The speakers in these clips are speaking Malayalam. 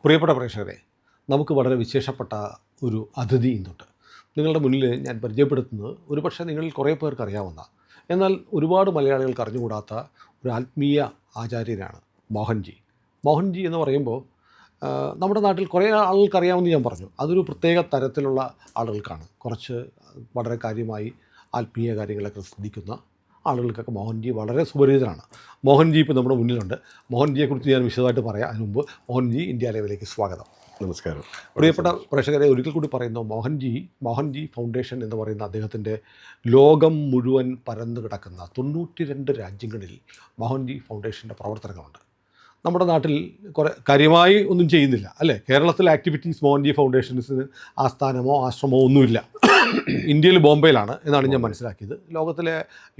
പ്രിയപ്പെട്ട പ്രേക്ഷകരെ, നമുക്ക് വളരെ വിശേഷപ്പെട്ട ഒരു അതിഥി ഇന്നുണ്ട്. നിങ്ങളുടെ മുന്നിൽ ഞാൻ പരിചയപ്പെടുത്തുന്നത് ഒരുപക്ഷെ നിങ്ങളിൽ കുറേ പേർക്ക് അറിയാവുന്ന, എന്നാൽ ഒരുപാട് മലയാളികൾക്ക് അറിഞ്ഞുകൂടാത്ത ഒരു ആത്മീയ ആചാര്യനാണ് മോഹൻജി. മോഹൻജി എന്ന് പറയുമ്പോൾ നമ്മുടെ നാട്ടിൽ കുറേ ആളുകൾക്ക് അറിയാമെന്ന് ഞാൻ പറഞ്ഞു. അതൊരു പ്രത്യേക തരത്തിലുള്ള ആളുകൾക്കാണ്. കുറച്ച് വളരെ കാര്യമായി ആത്മീയ കാര്യങ്ങളൊക്കെ ശ്രദ്ധിക്കുന്ന ആളുകൾക്കൊക്കെ മോഹൻജി വളരെ സുപരിചിതനാണ്. മോഹൻജി ഇപ്പോൾ നമ്മുടെ മുന്നിലുണ്ട്. മോഹൻജിയെക്കുറിച്ച് ഞാൻ വിശദമായിട്ട് പറയാം. അതിന് മുമ്പ് മോഹൻജി ഇന്ത്യ ലൈവിലേക്ക് സ്വാഗതം. നമസ്കാരം. പ്രിയപ്പെട്ട പ്രേക്ഷകരെ, ഒരിക്കൽ കൂടി പറയുന്നു, മോഹൻജി ഫൗണ്ടേഷൻ എന്ന് പറയുന്ന അദ്ദേഹത്തിൻ്റെ ലോകം മുഴുവൻ പരന്നു കിടക്കുന്ന 92 രാജ്യങ്ങളിൽ മോഹൻജി ഫൗണ്ടേഷൻ്റെ പ്രവർത്തനങ്ങളുണ്ട്. നമ്മുടെ നാട്ടിൽ കുറേ കാര്യമായി ഒന്നും ചെയ്യുന്നില്ല അല്ലേ? കേരളത്തിലെ ആക്ടിവിറ്റീസ് മോഹൻജി ഫൗണ്ടേഷൻസിന് ആസ്ഥാനമോ ആശ്രമമോ ഒന്നുമില്ല. ഇന്ത്യയിൽ ബോംബെയിലാണ് എന്നാണ് ഞാൻ മനസ്സിലാക്കിയത്. ലോകത്തിലെ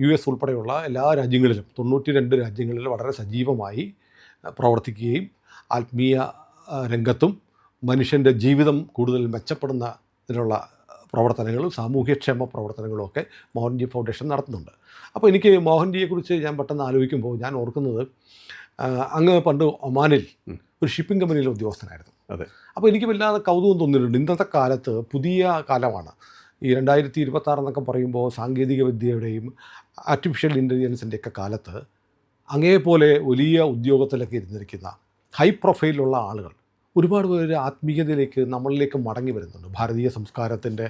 US ഉൾപ്പെടെയുള്ള എല്ലാ രാജ്യങ്ങളിലും 92 രാജ്യങ്ങളിൽ വളരെ സജീവമായി പ്രവർത്തിക്കുകയും ആത്മീയ രംഗത്തും മനുഷ്യൻ്റെ ജീവിതം കൂടുതൽ മെച്ചപ്പെടുന്നതിനുള്ള പ്രവർത്തനങ്ങളും സാമൂഹ്യക്ഷേമ പ്രവർത്തനങ്ങളും ഒക്കെ മോഹൻജി ഫൗണ്ടേഷൻ നടത്തുന്നുണ്ട്. അപ്പോൾ എനിക്ക് മോഹൻജിയെക്കുറിച്ച് ഞാൻ പെട്ടെന്ന് ആലോചിക്കുമ്പോൾ ഞാൻ ഓർക്കുന്നത്, അങ്ങ് പണ്ട് ഒമാനിൽ ഒരു ഷിപ്പിംഗ് കമ്പനിയിലെ ഉദ്യോഗസ്ഥനായിരുന്നു. അതെ. അപ്പോൾ എനിക്ക് വല്ലാതെ കൗതുകം തോന്നിയിട്ടുണ്ട്. ഇന്നത്തെ കാലത്ത് പുതിയ കാലമാണ്. ഈ 2026 എന്നൊക്കെ പറയുമ്പോൾ സാങ്കേതിക വിദ്യയുടെയും ആർട്ടിഫിഷ്യൽ ഇൻ്റലിജൻസിൻ്റെയൊക്കെ കാലത്ത് അങ്ങേപോലെ വലിയ ഉദ്യോഗത്തിലൊക്കെ ഇരുന്നിരിക്കുന്ന ഹൈ പ്രൊഫൈലുള്ള ആളുകൾ ഒരുപാട് പേര് ആത്മീയതയിലേക്ക് നമ്മളിലേക്ക് മടങ്ങി വരുന്നുണ്ട്. ഭാരതീയ സംസ്കാരത്തിൻ്റെ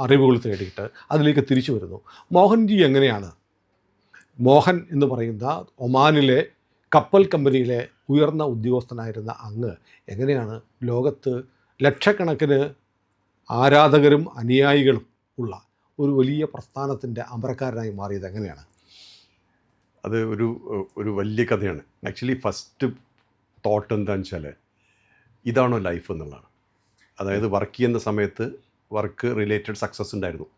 അറിവുകൾ തേടിയിട്ട് അതിലേക്ക് തിരിച്ചു വരുന്നു. മോഹൻജി എങ്ങനെയാണ്, മോഹൻ എന്ന് പറയുന്ന ഒമാനിലെ കപ്പൽ കമ്പനിയിലെ ഉയർന്ന ഉദ്യോഗസ്ഥനായിരുന്ന അങ്ങ് എങ്ങനെയാണ് ലോകത്ത് ലക്ഷക്കണക്കിന് ആരാധകരും അനുയായികളും ഉള്ള ഒരു വലിയ പ്രസ്ഥാനത്തിൻ്റെ അമരക്കാരനായി മാറിയത് എങ്ങനെയാണ്? അത് ഒരു വലിയ കഥയാണ്. ആക്ച്വലി ഫസ്റ്റ് തോട്ട് എന്താണെന്ന് വെച്ചാൽ, ഇതാണോ ലൈഫ് എന്നുള്ളതാണ്. അതായത് വർക്ക് ചെയ്യുന്ന സമയത്ത് വർക്ക് റിലേറ്റഡ് സക്സസ് ഉണ്ടായിരുന്നു,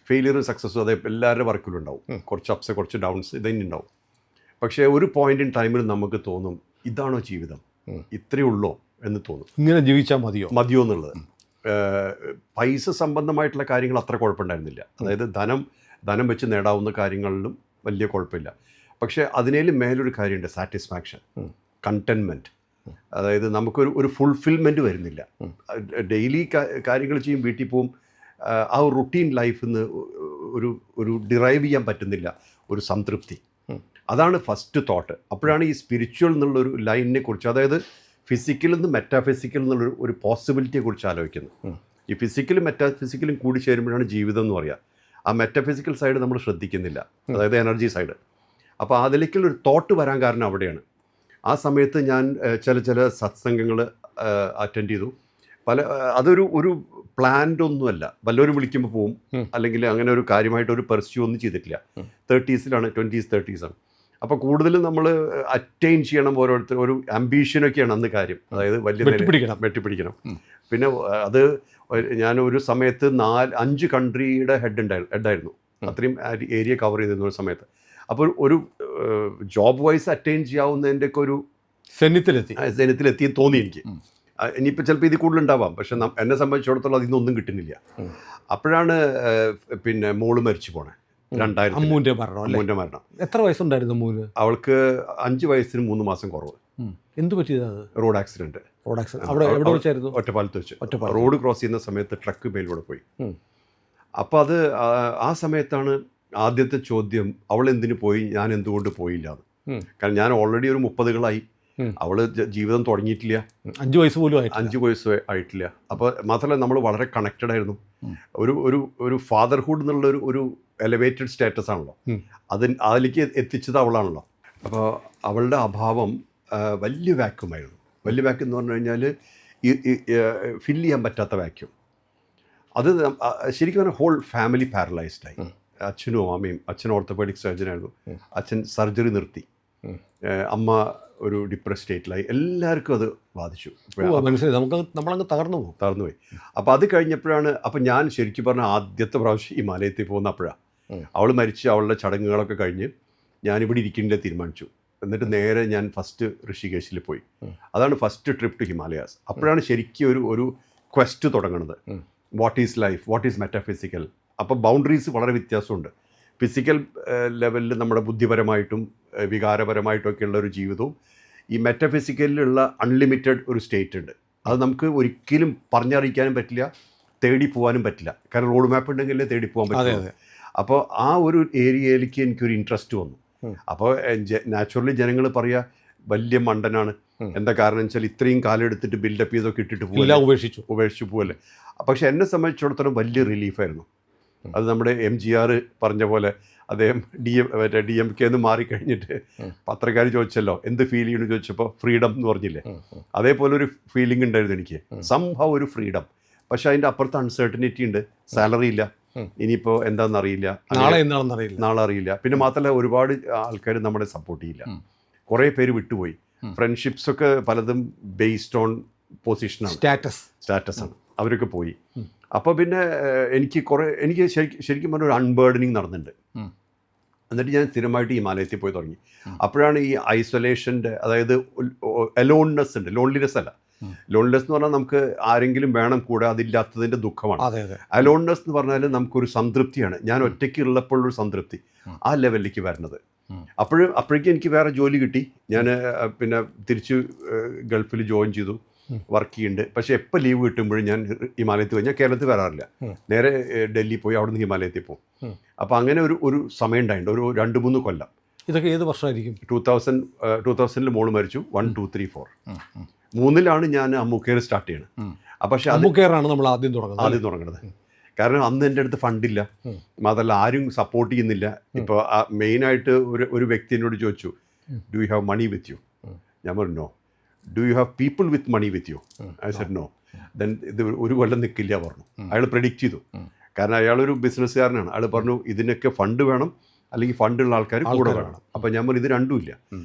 ഫെയിലിയറും സക്സസ്സും അതേ എല്ലാവരുടെ വർക്കിലും ഉണ്ടാവും. കുറച്ച് അപ്സ് കുറച്ച് ഡൗൺസ് ഇതന്നെ ഉണ്ടാവും. പക്ഷേ ഒരു പോയിന്റ് ഇൻ ടൈമിൽ നമുക്ക് തോന്നും, ഇതാണോ ജീവിതം, ഇത്രയേ ഉള്ളോ എന്ന് തോന്നും. ഇങ്ങനെ ജീവിച്ചാൽ മതിയോ എന്നുള്ളത്. പൈസ സംബന്ധമായിട്ടുള്ള കാര്യങ്ങൾ അത്ര കുഴപ്പമുണ്ടായിരുന്നില്ല. അതായത് ധനം വെച്ച് നേടാവുന്ന കാര്യങ്ങളിലും വലിയ കുഴപ്പമില്ല. പക്ഷേ അതിനേലും മേലൊരു കാര്യമുണ്ട്, സാറ്റിസ്ഫാക്ഷൻ, കണ്ടൻമെൻറ്റ്. അതായത് നമുക്കൊരു ഫുൾഫിൽമെൻറ്റ് വരുന്നില്ല. ഡെയിലി കാര്യങ്ങൾ ചെയ്യും, വീട്ടിൽ പോവും, ആ ഒരു റുട്ടീൻ ലൈഫിൽ നിന്ന് ഒരു ഡിറൈവ് ചെയ്യാൻ പറ്റുന്നില്ല ഒരു സംതൃപ്തി. അതാണ് ഫസ്റ്റ് തോട്ട്. അപ്പോഴാണ് ഈ സ്പിരിച്വൽ എന്നുള്ളൊരു ലൈനിനെ കുറിച്ച്, അതായത് ഫിസിക്കലിൽ നിന്ന് മെറ്റാഫിസിക്കൽ എന്നുള്ളൊരു പോസിബിലിറ്റിയെക്കുറിച്ച് ആലോചിക്കുന്നത്. ഈ ഫിസിക്കലും മെറ്റാഫിസിക്കലും കൂടി ചേരുമ്പോഴാണ് ജീവിതം എന്ന് പറയുക. ആ മെറ്റാഫിസിക്കൽ സൈഡ് നമ്മൾ ശ്രദ്ധിക്കുന്നില്ല, അതായത് എനർജി സൈഡ്. അപ്പോൾ അതിലേക്കുള്ളൊരു തോട്ട് വരാൻ കാരണം അവിടെയാണ്. ആ സമയത്ത് ഞാൻ ചില സത്സംഗങ്ങൾ അറ്റൻഡ് ചെയ്തു. അതൊരു പ്ലാൻഡ് ഒന്നുമല്ല, വല്ലവരും വിളിക്കുമ്പോൾ പോവും, അല്ലെങ്കിൽ അങ്ങനെ ഒരു കാര്യമായിട്ടൊരു പെർസ്യൂ ഒന്നും ചെയ്തിട്ടില്ല. 20s 30s. അപ്പോൾ കൂടുതലും നമ്മൾ അറ്റൈൻ ചെയ്യണം, ഓരോരുത്തർ ഒരു ആംബീഷനൊക്കെയാണ് അന്ന് കാര്യം. അതായത് വലിയ വെട്ടിപ്പിടിക്കണം. പിന്നെ അത് ഞാൻ ഒരു സമയത്ത് 5 കൺട്രിയുടെ ഹെഡായിരുന്നു. അത്രയും ഏരിയ കവർ ചെയ്തിരുന്ന ഒരു സമയത്ത്. അപ്പോൾ ഒരു ജോബ് വൈസ് അറ്റൈൻ ചെയ്യാവുന്നതിൻ്റെയൊക്കെ ഒരു സെനിത്തിലെത്തി തോന്നി എനിക്ക്. ഇനിയിപ്പോൾ ചിലപ്പോൾ ഇതിൽ കൂടുതലുണ്ടാവാം, പക്ഷെ എന്നെ സംബന്ധിച്ചിടത്തോളം അതിന്നൊന്നും കിട്ടുന്നില്ല. അപ്പോഴാണ് പിന്നെ മോള് മരിച്ചു പോണേ. 2000 അമ്മൂൻ്റെ മരണം. എത്ര വയസ്സുണ്ടായിരുന്നു അമ്മൂന്? അവൾക്ക് 5 വയസ്സിന് 3 മാസം കുറവ്. എന്ത് പറ്റിയത്? അത് റോഡ് ആക്സിഡന്റ്. അവിടെ എവിടെ വെച്ചായിരുന്നു? ഒറ്റപ്പാലത്ത് വെച്ച്. റോഡ് ക്രോസ് ചെയ്യുന്ന സമയത്ത് ട്രക്ക് മേലൂടെ പോയി. അപ്പോൾ അത് ആ സമയത്താണ് ആദ്യത്തെ ചോദ്യം, അവൾ എന്തിനു പോയി, ഞാൻ എന്തുകൊണ്ട് പോയില്ല എന്ന്. കാരണം ഞാൻ ഓൾറെഡി ഒരു 30കളായി, അവള് ജീവിതം തുടങ്ങിയിട്ടില്ല, 5 വയസ്സ് ആയിട്ടില്ല. അപ്പോൾ മാത്രമല്ല നമ്മൾ വളരെ കണക്റ്റഡ് ആയിരുന്നു. ഒരു ഫാദർഹുഡ് എന്നുള്ള ഒരു എലവേറ്റഡ് സ്റ്റാറ്റസ് ആണല്ലോ, അതിലേക്ക് എത്തിച്ചത് അവളാണല്ലോ. അപ്പോൾ അവളുടെ അഭാവം വലിയ വാക്യൂമായിരുന്നു. വലിയ വാക്യൂം എന്ന് പറഞ്ഞു കഴിഞ്ഞാൽ ഫില്ല് ചെയ്യാൻ പറ്റാത്ത വാക്യൂം. അത് ശരിക്കും പറഞ്ഞാൽ ഹോൾ ഫാമിലി പാരലൈസ്ഡായി. അച്ഛനും അമ്മയും, അച്ഛൻ ഓർത്തോപെഡിക് സർജനായിരുന്നു, അച്ഛൻ സർജറി നിർത്തി, അമ്മ ഒരു ഡിപ്രസ് സ്റ്റേറ്റിലായി. എല്ലാവർക്കും അത് ബാധിച്ചു. നമ്മളങ്ങ് തകർന്നുപോയി. അപ്പോൾ അത് കഴിഞ്ഞപ്പോഴാണ്, അപ്പം ഞാൻ ശരിക്കും പറഞ്ഞാൽ ആദ്യത്തെ പ്രാവശ്യം ഹിമാലയത്തിൽ പോകുന്നപ്പോഴാണ്. അവൾ മരിച്ച് അവളുടെ ചടങ്ങുകളൊക്കെ കഴിഞ്ഞ് ഞാനിവിടെ ഇരിക്കേണ്ടത് തീരുമാനിച്ചു. എന്നിട്ട് നേരെ ഞാൻ ഫസ്റ്റ് ഋഷികേശിൽ പോയി. അതാണ് ഫസ്റ്റ് ട്രിപ്പ് ടു ഹിമാലയാസ്. അപ്പോഴാണ് ശരിക്കും ഒരു ക്വസ്റ്റ് തുടങ്ങുന്നത്. What is life, what is metaphysical. അപ്പോൾ ബൗണ്ടറീസ് വളരെ വ്യത്യാസമുണ്ട്. ഫിസിക്കൽ ലെവലിൽ നമ്മുടെ ബുദ്ധിപരമായിട്ടും വികാരപരമായിട്ടുമൊക്കെയുള്ള ഒരു ജീവിതവും ഈ മെറ്റഫിസിക്കലിലുള്ള അൺലിമിറ്റഡ് ഒരു സ്റ്റേറ്റ് ഉണ്ട്. അത് നമുക്ക് ഒരിക്കലും പറഞ്ഞറിയിക്കാനും പറ്റില്ല, തേടി പോകാനും പറ്റില്ല. കാരണം റോഡ് മാപ്പ് ഉണ്ടെങ്കിലേ തേടി പോകാൻ പറ്റില്ല. അപ്പോൾ ആ ഒരു ഏരിയയിലേക്ക് എനിക്കൊരു ഇൻട്രസ്റ്റ് വന്നു. അപ്പോൾ നാച്ചുറലി ജനങ്ങൾ പറയുക വലിയ മണ്ടനാണ്. എന്താ കാരണം വെച്ചാൽ ഇത്രയും കാലം എടുത്തിട്ട് ബിൽഡപ്പ് ചെയ്തൊക്കെ ഇട്ടിട്ട് പോകില്ല, ഉപേക്ഷിച്ചു പോകല്ലേ. പക്ഷെ എന്നെ സംബന്ധിച്ചിടത്തോളം വലിയ റിലീഫായിരുന്നു. അത് നമ്മുടെ MGR പറഞ്ഞ പോലെ അദ്ദേഹം DMK എന്ന് മാറിക്കഴിഞ്ഞിട്ട് പത്രക്കാർ ചോദിച്ചല്ലോ എന്ത് ഫീൽ ചെയ്യുന്നു ചോദിച്ചപ്പോൾ ഫ്രീഡം എന്ന് പറഞ്ഞില്ലേ, അതേപോലെ ഒരു ഫീലിംഗ് ഉണ്ടായിരുന്നു എനിക്ക്. സംഭവം ഒരു ഫ്രീഡം. പക്ഷെ അതിൻ്റെ അപ്പുറത്ത് അൺസർട്ടനിറ്റി ഉണ്ട്. സാലറി ഇല്ല, ഇനിയിപ്പോൾ എന്താണെന്നറിയില്ല, നാളെ അറിയില്ല. പിന്നെ മാത്രമല്ല ഒരുപാട് ആൾക്കാർ നമ്മളെ സപ്പോർട്ട് ചെയ്യില്ല. കുറേ പേര് വിട്ടുപോയി. ഫ്രണ്ട്ഷിപ്സൊക്കെ പലതും ബേസ്ഡ് ഓൺ പൊസിഷനാണ്, സ്റ്റാറ്റസ് ആണ്, അവരൊക്കെ പോയി. അപ്പോൾ പിന്നെ എനിക്ക് ശരിക്കും പറഞ്ഞ ഒരു അൺബേർഡനിങ് നടന്നിട്ടുണ്ട്. എന്നിട്ട് ഞാൻ സ്ഥിരമായിട്ട് ഹിമാലയത്തിൽ പോയി തുടങ്ങി. അപ്പോഴാണ് ഈ ഐസൊലേഷൻ്റെ, അതായത് അലോൺനെസ് ഉണ്ട്, ലോൺലിനെസ് അല്ല. ലോൺലിനെസ് എന്ന് പറഞ്ഞാൽ നമുക്ക് ആരെങ്കിലും വേണം കൂടെ, അതില്ലാത്തതിൻ്റെ ദുഃഖമാണ്. അലോൺനെസ് എന്ന് പറഞ്ഞാൽ നമുക്കൊരു സംതൃപ്തിയാണ്. ഞാൻ ഒറ്റയ്ക്ക് ഉള്ളപ്പോഴൊരു സംതൃപ്തി, ആ ലെവലിലേക്ക് വരുന്നത്. അപ്പോഴേക്കും എനിക്ക് വേറെ ജോലി കിട്ടി. ഞാൻ പിന്നെ തിരിച്ച് ഗൾഫിൽ ജോയിൻ ചെയ്തു, വർക്ക് ചെയ്യുന്നുണ്ട്. പക്ഷേ എപ്പോൾ ലീവ് കിട്ടുമ്പോഴും ഞാൻ ഹിമാലയത്തിൽ പോയി. ഞാൻ കേരളത്തിൽ വരാറില്ല, നേരെ ഡൽഹി പോയി അവിടെ നിന്ന് ഹിമാലയത്തിൽ പോകും. അപ്പോൾ അങ്ങനെ ഒരു സമയം ഉണ്ടായിട്ടുണ്ട്, ഒരു 2-3 കൊല്ലം. ഇതൊക്കെ ഏത് വർഷമായിരിക്കും? 2000-ൽ മോള് മരിച്ചു. 1, 2, 3, 4 3 ഞാൻ അമ്മുക്കേർ സ്റ്റാർട്ട് ചെയ്യണം. പക്ഷേ അമ്മുക്കേറാണ് നമ്മൾ ആദ്യം തുടങ്ങുന്നത്. കാരണം അന്ന് എൻ്റെ അടുത്ത് ഫണ്ടില്ല, മാത്രമല്ല ആരും സപ്പോർട്ട് ചെയ്യുന്നില്ല. ഇപ്പോൾ മെയിനായിട്ട് ഒരു വ്യക്തി എന്നോട് ചോദിച്ചു, do you have money with you? ഞാൻ പറഞ്ഞു no. Do you have people with money with you? I said no. Then ഇത് ഒരു കൊല്ലം നിൽക്കില്ല പറഞ്ഞു. അയാൾ പ്രെഡിക്റ്റ് ചെയ്തു. കാരണം അയാളൊരു ബിസിനസ്സുകാരനാണ്. അയാൾ പറഞ്ഞു ഇതിനൊക്കെ ഫണ്ട് വേണം, അല്ലെങ്കിൽ ഫണ്ടുള്ള ആൾക്കാർ കൂടെ വേണം. അപ്പോൾ ഞാൻ പറഞ്ഞു ഇത് രണ്ടും ഇല്ല.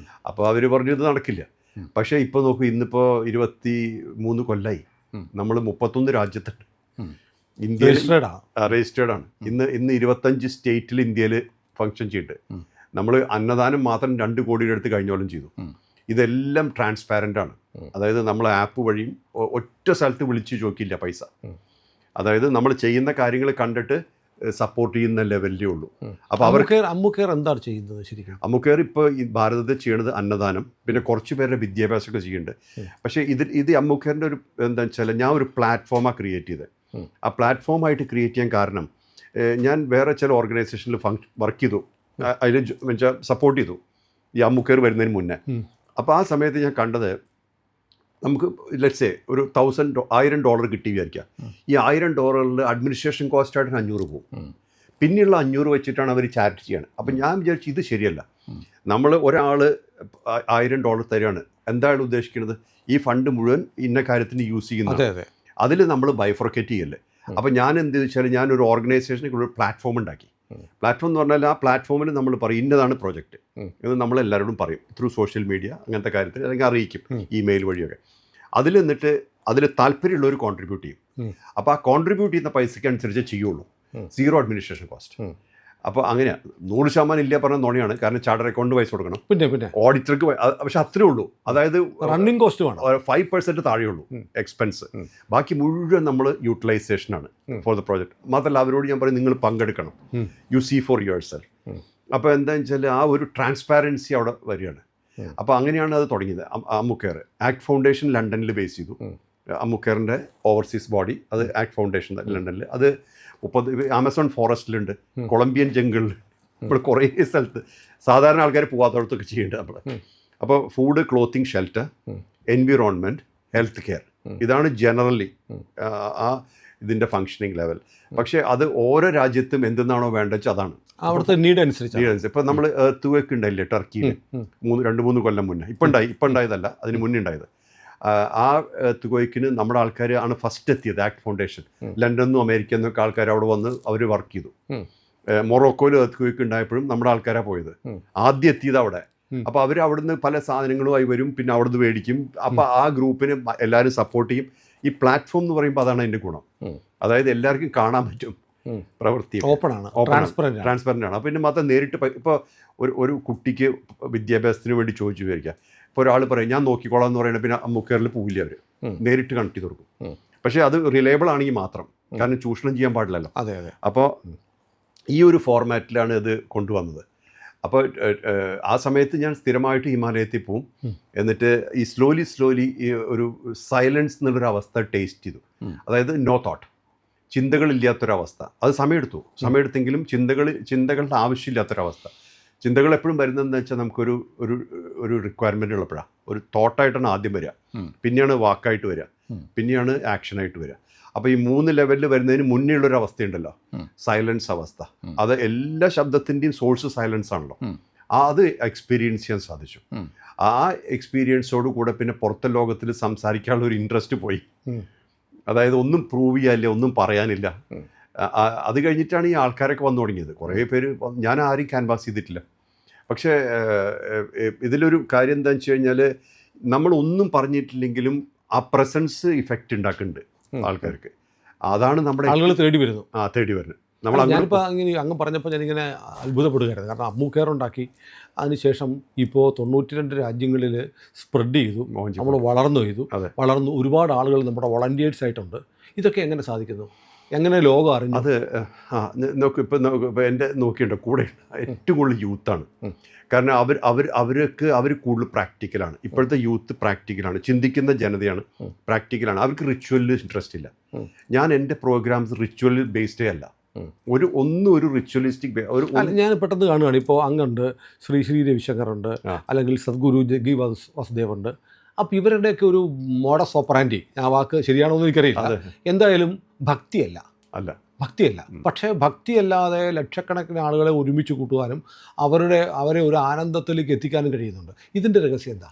അപ്പോൾ അവർ പറഞ്ഞു ഇത് നടക്കില്ല. പക്ഷേ ഇപ്പോൾ നോക്കൂ, ഇന്നിപ്പോൾ 23 കൊല്ലമായി, നമ്മൾ 31 രാജ്യത്തുണ്ട്. ഇന്ത്യയിൽ രജിസ്റ്റേർഡ് ആണ്. ഇന്ന് 25 സ്റ്റേറ്റിൽ ഇന്ത്യയിൽ ഫങ്ഷൻ ചെയ്തിട്ട് നമ്മൾ അന്നദാനം മാത്രം 2 കോടിയുടെ അടുത്ത് കഴിഞ്ഞ കൊല്ലം ചെയ്തു. ഇതെല്ലാം ട്രാൻസ്പാരൻ്റ് ആണ്. അതായത് നമ്മൾ ആപ്പ് വഴിയും ഒറ്റ സ്ഥലത്ത് വിളിച്ച് ചോദിക്കില്ല പൈസ. അതായത് നമ്മൾ ചെയ്യുന്ന കാര്യങ്ങൾ കണ്ടിട്ട് സപ്പോർട്ട് ചെയ്യുന്ന ലെവലിലേ ഉള്ളൂ. അപ്പോൾ അമ്മുക്കേർ എന്താണ് ചെയ്യുന്നത് ശരിക്കും? അമ്മുക്കേർ ഇപ്പോൾ ഈ ഭാരതത്തിൽ ചെയ്യണത് അന്നദാനം, പിന്നെ കുറച്ച് പേരുടെ വിദ്യാഭ്യാസമൊക്കെ ചെയ്യുന്നുണ്ട്. പക്ഷേ ഇത് അമ്മുക്കേറിൻ്റെ ഒരു എന്താണെന്ന് വെച്ചാൽ ഞാൻ ഒരു പ്ലാറ്റ്ഫോമാണ് ക്രിയേറ്റ് ചെയ്തത്. ആ പ്ലാറ്റ്ഫോമായിട്ട് ക്രിയേറ്റ് ചെയ്യാൻ കാരണം ഞാൻ വേറെ ചില ഓർഗനൈസേഷനിൽ വർക്ക് ചെയ്തു, അതിൽ വെച്ചാൽ സപ്പോർട്ട് ചെയ്തു ഈ അമ്മുക്കേർ വരുന്നതിന് മുന്നേ. അപ്പോൾ ആ സമയത്ത് ഞാൻ കണ്ടത്, നമുക്ക് ലെറ്റ്സ് സേ ഒരു $1000 കിട്ടി വിചാരിക്കുക. ഈ $1000 അഡ്മിനിസ്ട്രേഷൻ കോസ്റ്റായിട്ട് 500 പോകും. പിന്നെയുള്ള 500 വെച്ചിട്ടാണ് അവർ ചാരിറ്റി ചെയ്യണം. അപ്പം ഞാൻ വിചാരിച്ചു ഇത് ശരിയല്ല. നമ്മൾ ഒരാൾ $1000 തരികയാണ്, എന്താണ് ഉദ്ദേശിക്കുന്നത്? ഈ ഫണ്ട് മുഴുവൻ ഇന്ന കാര്യത്തിന് യൂസ് ചെയ്യുന്നത്. അതിൽ നമ്മൾ ബൈഫർക്കേറ്റ് ചെയ്യല്ലേ. അപ്പോൾ ഞാൻ എന്ത് വെച്ചാൽ ഞാനൊരു ഓർഗനൈസേഷനിൽ ഒരു പ്ലാറ്റ്ഫോം ഉണ്ടാക്കി. പ്ലാറ്റ്ഫോം എന്ന് പറഞ്ഞാൽ ആ പ്ലാറ്റ്ഫോമിൽ നമ്മൾ പറയും ഇന്നതാണ് പ്രോജക്റ്റ് എന്ന് നമ്മളെല്ലാവരോടും പറയും, ത്രൂ സോഷ്യൽ മീഡിയ അങ്ങനത്തെ കാര്യത്തിൽ, അല്ലെങ്കിൽ അറിയിക്കും ഇമെയിൽ വഴിയൊക്കെ. അതിൽ താല്പര്യമുള്ളവർ കോൺട്രിബ്യൂട്ട് ചെയ്യും. അപ്പോൾ ആ കോൺട്രിബ്യൂട്ട് ചെയ്യുന്ന പൈസയ്ക്ക് അനുസരിച്ച് ചെയ്യുള്ളൂ, 0 അഡ്മിനിസ്ട്രേഷൻ കോസ്റ്റ്. അപ്പോൾ അങ്ങനെ 100% ഇല്ല പറഞ്ഞ നുണയാണ്. കാരണം ചാർട്ടർ അക്കൗണ്ട് പൈസ കൊടുക്കണം, പിന്നെ ഓഡിറ്റർക്ക്. പക്ഷെ അത്രേ ഉള്ളൂ. അതായത് റണ്ണിങ് കോസ്റ്റ് 5% താഴെയുള്ളൂ എക്സ്പെൻസ്. ബാക്കി മുഴുവൻ നമ്മൾ യൂട്ടിലൈസേഷനാണ് ഫോർ ദ പ്രോജക്റ്റ്. മാത്രമല്ല അവരോട് ഞാൻ പറയും നിങ്ങൾ പങ്കെടുക്കണം, you see for yourself. അപ്പോൾ എന്താണെന്ന് വെച്ചാൽ ആ ഒരു ട്രാൻസ്പാരൻസി അവിടെ വരികയാണ്. അപ്പോൾ അങ്ങനെയാണ് അത് തുടങ്ങിയത്. അമ്മുക്കേർ ആക്ട് ഫൗണ്ടേഷൻ ലണ്ടനിൽ ബേസ് ചെയ്തു. അമ്മുക്കേറിൻ്റെ ഓവർസീസ് ബോഡി അത് ആക്ട് ഫൗണ്ടേഷൻ ലണ്ടനിൽ. അത് ആമസോൺ ഫോറസ്റ്റിലുണ്ട്, കൊളംബിയൻ ജംഗിളിൽ, ഇപ്പോൾ കുറേ സ്ഥലത്ത് സാധാരണ ആൾക്കാർ പോകാത്തടത്തൊക്കെ ചെയ്യേണ്ടത് നമ്മൾ. അപ്പോൾ food, clothing, shelter, environment, health care, ഇതാണ് ജനറലി ആ ഇതിൻ്റെ ഫങ്ഷനിങ് ലെവൽ. പക്ഷേ അത് ഓരോ രാജ്യത്തും എന്തെന്നാണോ വേണ്ടത് വെച്ചാൽ അതാണ് അവിടുത്തെ നീഡ് അനുസരിച്ച്. ഇപ്പോൾ നമ്മൾ എർത്ത് ഉണ്ടായില്ലേ ടർക്കിയിൽ 2-3 കൊല്ലം മുന്നേ, ഇപ്പം ഉണ്ടായതല്ല, അതിന് മുന്നേ ഉണ്ടായത്. ആ എർത്ത് നമ്മുടെ ആൾക്കാർ ആണ് ഫസ്റ്റ് എത്തിയത്. ആക്ട് ഫൗണ്ടേഷൻ ലണ്ടനിൽ നിന്നും അമേരിക്കയിൽ നിന്നൊക്കെ ആൾക്കാർ അവിടെ വന്ന് അവർ വർക്ക് ചെയ്തു. മൊറോക്കോയിൽ എർത്ത് ഉണ്ടായപ്പോഴും നമ്മുടെ ആൾക്കാരാണ് പോയത്, ആദ്യം എത്തിയത് അവിടെ. അപ്പോൾ അവർ അവിടുന്ന് പല സാധനങ്ങളുമായി വരും, പിന്നെ അവിടുന്ന് മേടിക്കും. അപ്പോൾ ആ ഗ്രൂപ്പിന് എല്ലാവരും സപ്പോർട്ട് ചെയ്യും. ഈ പ്ലാറ്റ്ഫോം എന്ന് പറയുമ്പോൾ അതാണ് അതിൻ്റെ ഗുണം. അതായത് എല്ലാവർക്കും കാണാൻ പറ്റും, പ്രവൃത്തി ട്രാൻസ്പെറൻ്റ് ആണ്. അപ്പോൾ പിന്നെ മാത്രം നേരിട്ട് ഇപ്പോൾ ഒരു കുട്ടിക്ക് വിദ്യാഭ്യാസത്തിന് വേണ്ടി ചോദിച്ചു വിചാരിക്കുക. ഇപ്പോൾ ഒരാൾ പറയും ഞാൻ നോക്കിക്കോളാം എന്ന് പറയുന്നത്, പിന്നെ അമ്മുക്കേറിൽ പോവില്ല, അവർ നേരിട്ട് കണക്ട് ചെയ്ത് കൊടുക്കും. പക്ഷേ അത് റിലയബിൾ ആണെങ്കിൽ മാത്രം, കാരണം ചൂഷണം ചെയ്യാൻ പാടില്ലല്ലോ. അപ്പോൾ ഈ ഒരു ഫോർമാറ്റിലാണ് ഇത് കൊണ്ടുവന്നത്. അപ്പോൾ ആ സമയത്ത് ഞാൻ സ്ഥിരമായിട്ട് ഹിമാലയത്തിൽ പോവും. എന്നിട്ട് ഈ സ്ലോലി ഈ ഒരു സൈലൻസ് എന്നുള്ളൊരു അവസ്ഥ ടേസ്റ്റ് ചെയ്തു. അതായത് നോ തോട്ട്, ചിന്തകളില്ലാത്തൊരവസ്ഥ. അത് സമയമെടുത്തെങ്കിലും ചിന്തകളുടെ ആവശ്യമില്ലാത്തൊരവസ്ഥ. ചിന്തകൾ എപ്പോഴും വരുന്നതെന്ന് വെച്ചാൽ നമുക്കൊരു ഒരു ഒരു റിക്വയർമെൻ്റ് ഉള്ളപ്പോഴാണ്. ഒരു തോട്ടായിട്ടാണ് ആദ്യം വരിക, പിന്നെയാണ് വാക്കായിട്ട് വരിക, പിന്നെയാണ് ആക്ഷനായിട്ട് വരിക. അപ്പോൾ ഈ 3 ലെവലിൽ വരുന്നതിന് മുന്നേ ഉള്ളൊരു അവസ്ഥയുണ്ടല്ലോ, സൈലൻസ് അവസ്ഥ. അത് എല്ലാ ശബ്ദത്തിൻ്റെയും സോഴ്സ് സൈലൻസ് ആണല്ലോ. അത് എക്സ്പീരിയൻസ് ചെയ്യാൻ സാധിച്ചു. ആ എക്സ്പീരിയൻസോട് കൂടെ പിന്നെ പുറത്തെ ലോകത്തിൽ സംസാരിക്കാനുള്ള ഒരു ഇൻട്രസ്റ്റ് പോയി. അതായത് ഒന്നും പ്രൂവ് ചെയ്യാനില്ല, ഒന്നും പറയാനില്ല. അത് കഴിഞ്ഞിട്ടാണ് ഈ ആൾക്കാരൊക്കെ വന്നു തുടങ്ങിയത്. കുറേ പേര്, ഞാൻ ആരും ക്യാൻവാസ് ചെയ്തിട്ടില്ല. പക്ഷേ ഇതിലൊരു കാര്യം എന്താണെന്ന് വെച്ച് കഴിഞ്ഞാൽ, നമ്മളൊന്നും പറഞ്ഞിട്ടില്ലെങ്കിലും ആ പ്രസൻസ് ഇഫക്റ്റ് ഉണ്ടാക്കുന്നുണ്ട് ആൾക്കാർക്ക്. അതാണ് നമ്മുടെ ആളുകൾ തേടി വരുന്നു. തേടി വരുന്നത്. ഞാനിപ്പോൾ ഇങ്ങനെ അങ്ങ് പറഞ്ഞപ്പോൾ ഞാനിങ്ങനെ അത്ഭുതപ്പെടുകയായിരുന്നു. കാരണം അമ്മു കെയർ ഉണ്ടാക്കി, അതിനുശേഷം ഇപ്പോൾ 92 രാജ്യങ്ങളിൽ സ്പ്രെഡ് ചെയ്തു, നമ്മൾ വളർന്നു ഒരുപാട് ആളുകൾ നമ്മുടെ വോളണ്ടിയേഴ്സ് ആയിട്ടുണ്ട്. ഇതൊക്കെ എങ്ങനെ സാധിക്കുന്നു? എങ്ങനെ ലോകം അറിഞ്ഞു? അത് ഇപ്പോൾ എൻ്റെ നോക്കിയുണ്ടോ കൂടെ ഏറ്റവും കൂടുതൽ യൂത്താണ്. കാരണം അവർ കൂടുതൽ പ്രാക്ടിക്കലാണ്. ഇപ്പോഴത്തെ യൂത്ത് പ്രാക്ടിക്കലാണ്, ചിന്തിക്കുന്ന ജനതയാണ്, പ്രാക്ടിക്കലാണ്. അവർക്ക് റിച്വലിൽ ഇൻട്രസ്റ്റ് ഇല്ല. ഞാൻ എൻ്റെ പ്രോഗ്രാംസ് റിച്വൽ ബേസ്ഡേ അല്ല. ഒരു റിച്വലിസ്റ്റിക് ഞാൻ പെട്ടെന്ന് കാണുകയാണ്. ഇപ്പോൾ അങ്ങുണ്ട് ശ്രീ രവിശങ്കർ ഉണ്ട്, അല്ലെങ്കിൽ സദ്ഗുരു ജഗ്ഗി വാസുദേവ് ഉണ്ട്. അപ്പോൾ ഇവരുടെയൊക്കെ ഒരു മോഡസ് ഓപ്പറാൻഡി, ആ വാക്ക് ശരിയാണോ എന്ന് എനിക്കറിയില്ല, എന്തായാലും ഭക്തിയല്ല. പക്ഷേ ഭക്തിയല്ലാതെ ലക്ഷക്കണക്കിന് ആളുകളെ ഒരുമിച്ച് കൂട്ടുവാനും അവരെ ഒരു ആനന്ദത്തിലേക്ക് എത്തിക്കാനും കഴിയുന്നുണ്ട്. ഇതിൻ്റെ രഹസ്യം എന്താ?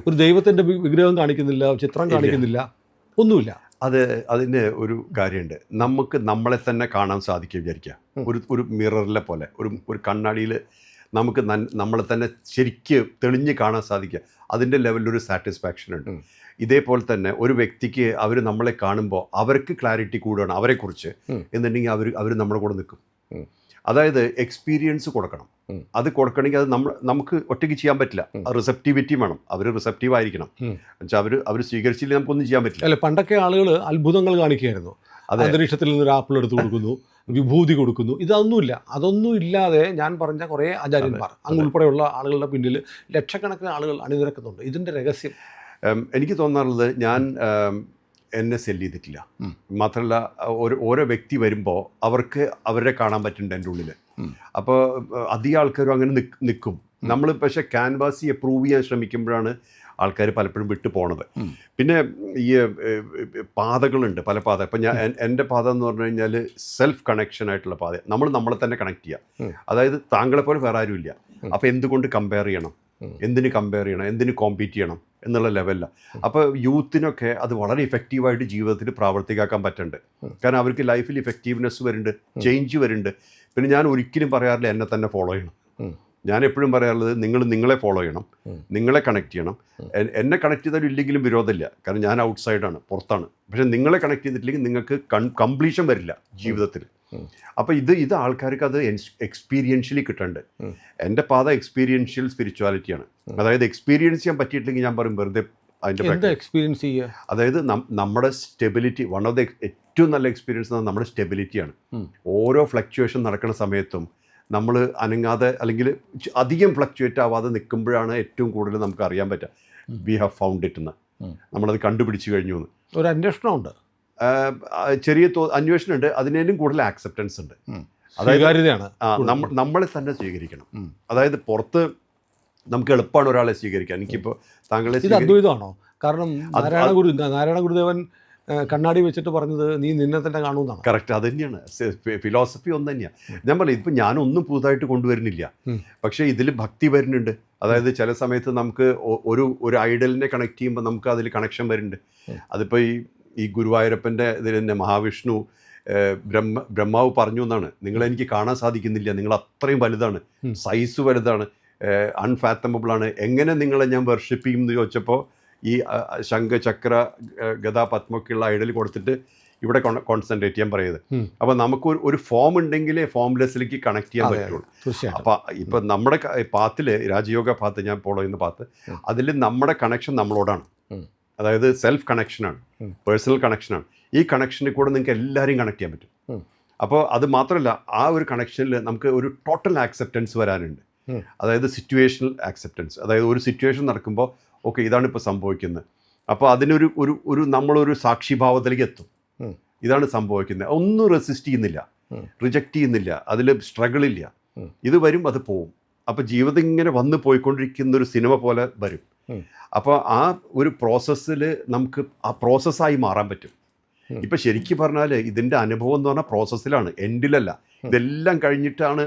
ഒരു ദൈവത്തിൻ്റെ വിഗ്രഹം കാണിക്കുന്നില്ല, ചിത്രം കാണിക്കുന്നില്ല, ഒന്നുമില്ല. അതിന് ഒരു കാര്യമുണ്ട്. നമുക്ക് നമ്മളെ തന്നെ കാണാൻ സാധിക്കുക വിചാരിക്കുക. ഒരു മിററിലെ പോലെ, ഒരു കണ്ണാടിയിൽ നമുക്ക് നമ്മളെ തന്നെ ശരിക്ക് തെളിഞ്ഞ് കാണാൻ സാധിക്കുക. അതിൻ്റെ ലെവലിലൊരു സാറ്റിസ്ഫാക്ഷൻ ഉണ്ട്. ഇതേപോലെ തന്നെ ഒരു വ്യക്തിക്ക് അവർ നമ്മളെ കാണുമ്പോൾ അവർക്ക് ക്ലാരിറ്റി കൂടുകയാണ് അവരെക്കുറിച്ച് എന്നുണ്ടെങ്കിൽ അവർ നമ്മുടെ കൂടെ നിൽക്കും. അതായത് എക്സ്പീരിയൻസ് കൊടുക്കണം. അത് കൊടുക്കണമെങ്കിൽ അത് നമുക്ക് ഒറ്റയ്ക്ക് ചെയ്യാൻ പറ്റില്ല. റിസപ്റ്റിവിറ്റി വേണം. അവർ റിസപ്റ്റീവ് ആയിരിക്കണം. എന്നുവെച്ചാൽ അവർ സ്വീകരിച്ചില്ലെങ്കിൽ നമുക്കൊന്നും ചെയ്യാൻ പറ്റില്ല. അല്ല, പണ്ടൊക്കെ ആളുകൾ അത്ഭുതങ്ങൾ കാണിക്കുകയായിരുന്നു. അന്തരീക്ഷത്തിൽ നിന്നൊരു ആപ്പിൾ എടുത്ത് കൊടുക്കുന്നു, വിഭൂതി കൊടുക്കുന്നു. അതൊന്നും ഇല്ലാതെ ഞാൻ പറഞ്ഞ കുറേ ആചാര്യന്മാർ ഉൾപ്പെടെയുള്ള ആളുകളുടെ പിന്നിൽ ലക്ഷക്കണക്കിന് ആളുകൾ അണിനിരക്കുന്നുണ്ട്. ഇതിൻ്റെ രഹസ്യം എനിക്ക് തോന്നാറുള്ളത്, ഞാൻ എന്നെ സെല്ല് ചെയ്തിട്ടില്ല. മാത്രമല്ല, ഓരോ വ്യക്തി വരുമ്പോൾ അവർക്ക് അവരെ കാണാൻ പറ്റുന്നുണ്ട് എൻ്റെ ഉള്ളിൽ. അപ്പോൾ അധികം ആൾക്കാരും അങ്ങനെ നിൽക്കും. നമ്മൾ പക്ഷേ ക്യാൻവാസി പ്രൂവ് ചെയ്യാൻ ശ്രമിക്കുമ്പോഴാണ് ആൾക്കാർ പലപ്പോഴും വിട്ടു പോണത്. പിന്നെ ഈ പാതകളുണ്ട്, പല പാത. ഇപ്പം എൻ്റെ പാത എന്ന് പറഞ്ഞു കഴിഞ്ഞാൽ സെൽഫ് കണക്ഷൻ ആയിട്ടുള്ള പാത. നമ്മളെ തന്നെ കണക്ട് ചെയ്യുക. അതായത് താങ്കളെപ്പോലെ വേറെ ആരും ഇല്ല. അപ്പോൾ എന്തുകൊണ്ട് കമ്പയർ ചെയ്യണം, എന്തിന് കമ്പയർ ചെയ്യണം, എന്തിന് കോമ്പീറ്റ് ചെയ്യണം എന്നുള്ള ലെവലിലാണ്. അപ്പോൾ യൂത്തിനൊക്കെ അത് വളരെ ഇഫക്റ്റീവായിട്ട് ജീവിതത്തിൽ പ്രാവർത്തികമാക്കാൻ പറ്റുന്നുണ്ട്. കാരണം അവർക്ക് ലൈഫിൽ ഇഫക്റ്റീവ്നെസ് വരുന്നുണ്ട്, ചേഞ്ച് വരുന്നുണ്ട്. പിന്നെ ഞാൻ ഒരിക്കലും പറയാറില്ല എന്നെ തന്നെ ഫോളോ ചെയ്യണം. ഞാൻ എപ്പോഴും പറയാറുള്ളത്, നിങ്ങളെ ഫോളോ ചെയ്യണം, നിങ്ങളെ കണക്ട് ചെയ്യണം. എന്നെ കണക്ട് ചെയ്താലും ഇല്ലെങ്കിലും വിരോധമില്ല, കാരണം ഞാൻ ഔട്ട്സൈഡാണ്, പുറത്താണ്. പക്ഷേ നിങ്ങളെ കണക്ട് ചെയ്തിട്ടില്ലെങ്കിൽ നിങ്ങൾക്ക് കംപ്ലീഷൻ വരില്ല ജീവിതത്തിൽ. അപ്പോൾ ഇത് ആൾക്കാർക്ക് അത് എക്സ്പീരിയൻഷ്യലി കിട്ടുന്നുണ്ട്. എൻ്റെ പാത എക്സ്പീരിയൻഷ്യൽ സ്പിരിച്വാലിറ്റിയാണ്. അതായത് എക്സ്പീരിയൻസ് ചെയ്യാൻ പറ്റിയിട്ടില്ലെങ്കിൽ ഞാൻ പറയും വെറുതെ അതിൻ്റെ എക്സ്പീരിയൻസ് ചെയ്യുക. അതായത് നമ്മുടെ സ്റ്റെബിലിറ്റി, വൺ ഓഫ് ദ ഏറ്റവും നല്ല എക്സ്പീരിയൻസ് നമ്മുടെ സ്റ്റെബിലിറ്റിയാണ്. ഓരോ ഫ്ലക്ച്വേഷൻ നടക്കുന്ന സമയത്തും നമ്മൾ അനങ്ങാതെ അല്ലെങ്കിൽ അധികം ഫ്ലക്ച്വേറ്റ് ആവാതെ നിൽക്കുമ്പോഴാണ് ഏറ്റവും കൂടുതൽ നമുക്ക് അറിയാൻ പറ്റുക വി ഹാവ് ഫൗണ്ട് ഇറ്റ് എന്ന്, നമ്മളത് കണ്ടുപിടിച്ച് കഴിഞ്ഞു എന്ന്. ഒരു അന്വേഷണമുണ്ട്, ചെറിയ അന്വേഷണമുണ്ട്. അതിനേലും കൂടുതൽ ആക്സെപ്റ്റൻസ് ഉണ്ട്. അതായത് നമ്മളെ തന്നെ സ്വീകരിക്കണം. അതായത് പുറത്ത് നമുക്ക് എളുപ്പമാണ് ഒരാളെ സ്വീകരിക്കാൻ. എനിക്കിപ്പോൾ താങ്കളെ അദ്വൈതമാണോ? കാരണം നാരായണ ഗുരുദേവൻ കണ്ണാടി വെച്ചിട്ട് പറഞ്ഞത് നീ നിന്നെ തന്നെ കാണുന്നതാണ്. കറക്റ്റ്, അത് തന്നെയാണ് ഫിലോസഫി. ഒന്ന് തന്നെയാണ് ഞാൻ പറയും. ഇപ്പം ഞാനൊന്നും പുതുതായിട്ട് കൊണ്ടുവരുന്നില്ല, പക്ഷേ ഇതിൽ ഭക്തി വരുന്നുണ്ട്. അതായത് ചില സമയത്ത് നമുക്ക് ഒരു ഐഡലിനെ കണക്ട് ചെയ്യുമ്പോൾ നമുക്ക് അതിൽ കണക്ഷൻ വരുന്നുണ്ട്. അതിപ്പോൾ ഈ ഗുരുവായൂരപ്പൻ്റെ ഇതിൽ തന്നെ മഹാവിഷ്ണു ബ്രഹ്മാവ് പറഞ്ഞു എന്നാണ്, നിങ്ങളെനിക്ക് കാണാൻ സാധിക്കുന്നില്ല, നിങ്ങൾ അത്രയും വലുതാണ്, സൈസ് വലുതാണ്, അൺഫാത്തമബിളാണ്, എങ്ങനെ നിങ്ങളെ ഞാൻ വർഷിപ്പ് ചെയ്യും എന്ന് ചോദിച്ചപ്പോൾ ഈ ശംഖ ചക്ര ഗദ പത്മൊക്കെയുള്ള ഐഡൽ കൊടുത്തിട്ട് ഇവിടെ കോൺസെൻട്രേറ്റ് ചെയ്യാൻ പറയുന്നത്. അപ്പോൾ നമുക്ക് ഒരു ഫോം ഉണ്ടെങ്കിലേ ഫോംലെസ്സിലേക്ക് കണക്ട് ചെയ്യാൻ പറ്റുള്ളൂ. അപ്പോൾ ഇപ്പം നമ്മുടെ പാത്തിൽ, രാജയോഗ പാത്ത് ഞാൻ ഫോളോ ചെയ്യുന്ന പാത്ത്, അതിൽ നമ്മുടെ കണക്ഷൻ നമ്മളോടാണ്. അതായത് സെൽഫ് കണക്ഷനാണ്, പേഴ്സണൽ കണക്ഷനാണ്. ഈ കണക്ഷനിൽ കൂടെ നിങ്ങൾക്ക് എല്ലാവരെയും കണക്ട് ചെയ്യാൻ പറ്റും. അപ്പോൾ അത് മാത്രമല്ല, ആ ഒരു കണക്ഷനിൽ നമുക്ക് ഒരു ടോട്ടൽ ആക്സെപ്റ്റൻസ് വരാനുണ്ട്. അതായത് സിറ്റുവേഷണൽ ആക്സെപ്റ്റൻസ്. അതായത് ഒരു സിറ്റുവേഷൻ നടക്കുമ്പോൾ ഓക്കെ ഇതാണ് ഇപ്പോൾ സംഭവിക്കുന്നത്, അപ്പോൾ അതിനൊരു ഒരു ഒരു നമ്മളൊരു സാക്ഷിഭാവത്തിലേക്ക് എത്തും. ഇതാണ് സംഭവിക്കുന്നത്, ഒന്നും റെസിസ്റ്റ് ചെയ്യുന്നില്ല, റിജക്റ്റ് ചെയ്യുന്നില്ല, അതിൽ സ്ട്രഗിൾ ഇല്ല. ഇത് വരും അത് പോവും. അപ്പോൾ ജീവിതം ഇങ്ങനെ വന്ന് പോയിക്കൊണ്ടിരിക്കുന്ന ഒരു സിനിമ പോലെ വരും. അപ്പോൾ ആ ഒരു പ്രോസസ്സിൽ നമുക്ക് ആ പ്രോസസ്സായി മാറാൻ പറ്റും. ഇപ്പം ശരിക്കും പറഞ്ഞാൽ ഇതിൻ്റെ അനുഭവം എന്ന് പറഞ്ഞാൽ പ്രോസസ്സിലാണ്, എൻഡിലല്ല. ഇതെല്ലാം കഴിഞ്ഞിട്ടാണ്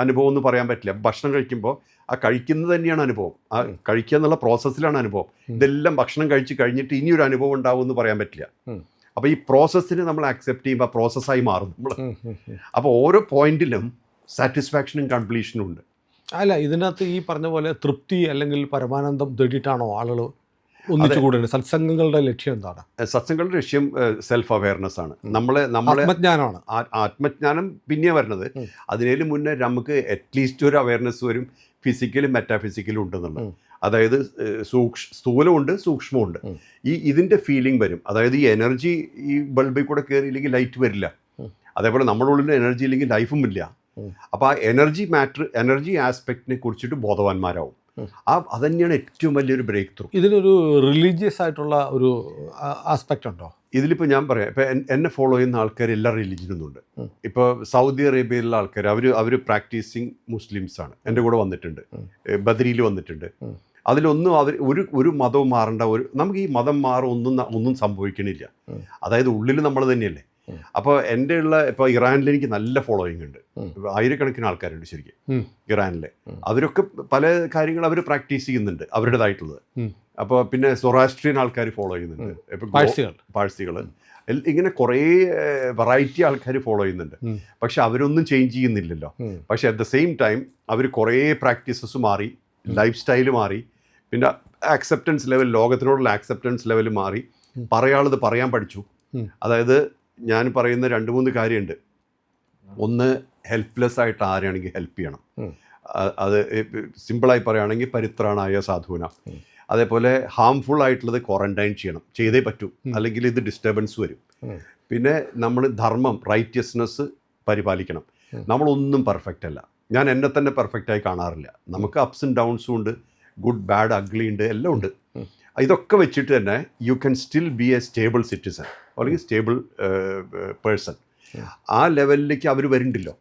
അനുഭവം എന്ന് പറയാൻ പറ്റില്ല. ഭക്ഷണം കഴിക്കുമ്പോൾ ആ കഴിക്കുന്നത് തന്നെയാണ് അനുഭവം, ആ കഴിക്കുക എന്നുള്ള പ്രോസസ്സിലാണ് അനുഭവം. ഇതെല്ലാം ഭക്ഷണം കഴിച്ച് കഴിഞ്ഞിട്ട് ഇനിയൊരു അനുഭവം ഉണ്ടാവും എന്ന് പറയാൻ പറ്റില്ല. അപ്പോൾ ഈ പ്രോസസ്സിനെ നമ്മൾ ആക്സെപ്റ്റ് ചെയ്യുമ്പോൾ ആ പ്രോസസ്സായി മാറും നമ്മൾ. അപ്പോൾ ഓരോ പോയിന്റിലും സാറ്റിസ്ഫാക്ഷനും കംപ്ലീഷനും ഉണ്ട്. അല്ല, ഇതിനകത്ത് ഈ പറഞ്ഞ പോലെ തൃപ്തി അല്ലെങ്കിൽ പരമാനന്ദം തേടിയിട്ടാണോ ആളുകൾ ഒന്നിച്ചു കൂടുന്നത്? സത്സംഗങ്ങളുടെ ലക്ഷ്യം എന്താണ്? സത്സംഗങ്ങളുടെ ലക്ഷ്യം സെൽഫ് അവയർനെസ് ആണ്. നമ്മളെ ആത്മജ്ഞാനമാണ്. ആത്മജ്ഞാനം പിന്നെ വരുന്നത്. അതിനേലും മുന്നേ നമുക്ക് അറ്റ്ലീസ്റ്റ് ഒരു അവയർനെസ് വരും, ഫിസിക്കലും മെറ്റാഫിസിക്കലും ഉണ്ടെന്നുള്ളത്. അതായത് സ്ഥൂലമുണ്ട്, സൂക്ഷ്മമുണ്ട്. ഇതിൻ്റെ ഫീലിംഗ് വരും. അതായത് ഈ എനർജി ഈ ബൾബിൽ കൂടെ കയറിയില്ലെങ്കിൽ ലൈറ്റ് വരില്ല. അതേപോലെ നമ്മുടെ ഉള്ളിൽ എനർജി ഇല്ലെങ്കിൽ ലൈഫും ഇല്ല. അപ്പോൾ ആ എനർജി ആസ്പെക്റ്റിനെ കുറിച്ചിട്ട് ബോധവാന്മാരാവും. അതന്നെയാണ് ഏറ്റവും വലിയൊരു ബ്രേക്ക് ത്രൂ. ഇതിനൊരു റിലീജിയസ് ആയിട്ടുള്ള ഒരു ആസ്പെക്റ്റ് ഉണ്ടോ? ഇതിലിപ്പോൾ ഞാൻ പറയാം, ഇപ്പോൾ എന്നെ ഫോളോ ചെയ്യുന്ന ആൾക്കാർ എല്ലാ റിലീജിയനൊന്നുണ്ട്. ഇപ്പോൾ സൗദി അറേബ്യയിലുള്ള ആൾക്കാർ അവർ പ്രാക്ടീസിങ് മുസ്ലിംസാണ്. എൻ്റെ കൂടെ വന്നിട്ടുണ്ട്, ബദരിയിൽ വന്നിട്ടുണ്ട്. അതിലൊന്നും ഒരു മതവും മാറേണ്ട, നമുക്ക് ഈ മതം ഒന്നും സംഭവിക്കണില്ല. അതായത് ഉള്ളിൽ നമ്മൾ തന്നെയല്ലേ. അപ്പോൾ എൻ്റെ ഇപ്പോൾ ഇറാനിൽ എനിക്ക് നല്ല ഫോളോയിങ് ഉണ്ട്, ആയിരക്കണക്കിന് ആൾക്കാരുണ്ട് ശരിക്കും ഇറാനിൽ. അവരൊക്കെ പല കാര്യങ്ങൾ അവർ പ്രാക്ടീസ് ചെയ്യുന്നുണ്ട് അവരുടേതായിട്ടുള്ളത്. അപ്പോൾ പിന്നെ സൊറാസ്ട്രിയൻ ആൾക്കാർ ഫോളോ ചെയ്യുന്നുണ്ട്, ഇപ്പോൾ പാഴ്സികൾ, ഇങ്ങനെ കുറേ വെറൈറ്റി ആൾക്കാർ ഫോളോ ചെയ്യുന്നുണ്ട്. പക്ഷെ അവരൊന്നും ചേഞ്ച് ചെയ്യുന്നില്ലല്ലോ. പക്ഷെ അറ്റ് ദ സെയിം ടൈം അവർ കുറേ പ്രാക്ടീസസ് മാറി, ലൈഫ് സ്റ്റൈല് മാറി, പിന്നെ ആക്സെപ്റ്റൻസ് ലെവൽ, ലോകത്തിനോടുള്ള ആക്സെപ്റ്റൻസ് ലെവൽ മാറി, പറയാനുള്ളത് പറയാൻ പഠിച്ചു. അതായത് ഞാൻ പറയുന്ന 2-3 കാര്യമുണ്ട്. ഒന്ന്, ഹെൽപ്ലെസ് ആയിട്ട് ആരെയാണെങ്കിൽ ഹെൽപ്പ് ചെയ്യണം. അത് സിമ്പിളായി പറയുകയാണെങ്കിൽ പരിത്രാണായ സാധുവിന. അതേപോലെ ഹാംഫുൾ ആയിട്ടുള്ളത് ക്വാറന്റൈൻ ചെയ്തേ പറ്റൂ, അല്ലെങ്കിൽ ഇത് ഡിസ്റ്റർബൻസ് വരും. പിന്നെ നമ്മൾ ധർമ്മം, റൈറ്റിയസ്നെസ് പരിപാലിക്കണം. നമ്മളൊന്നും പെർഫെക്റ്റ് അല്ല. ഞാൻ എന്നെ തന്നെ പെർഫെക്റ്റായി കാണാറില്ല. നമുക്ക് അപ്സ് ആൻഡ് ഡൗൺസും ഉണ്ട്, ഗുഡ് ബാഡ് അഗ്ലി ഉണ്ട്, എല്ലാം ഉണ്ട്. ഇതൊക്കെ വെച്ചിട്ട് തന്നെ you can still B A stable citizen അല്ലെങ്കിൽ സ്റ്റേബിൾ പേഴ്സൺ. ആ ലെവലിലേക്ക് അവർ വരുന്നുണ്ടല്ലോ.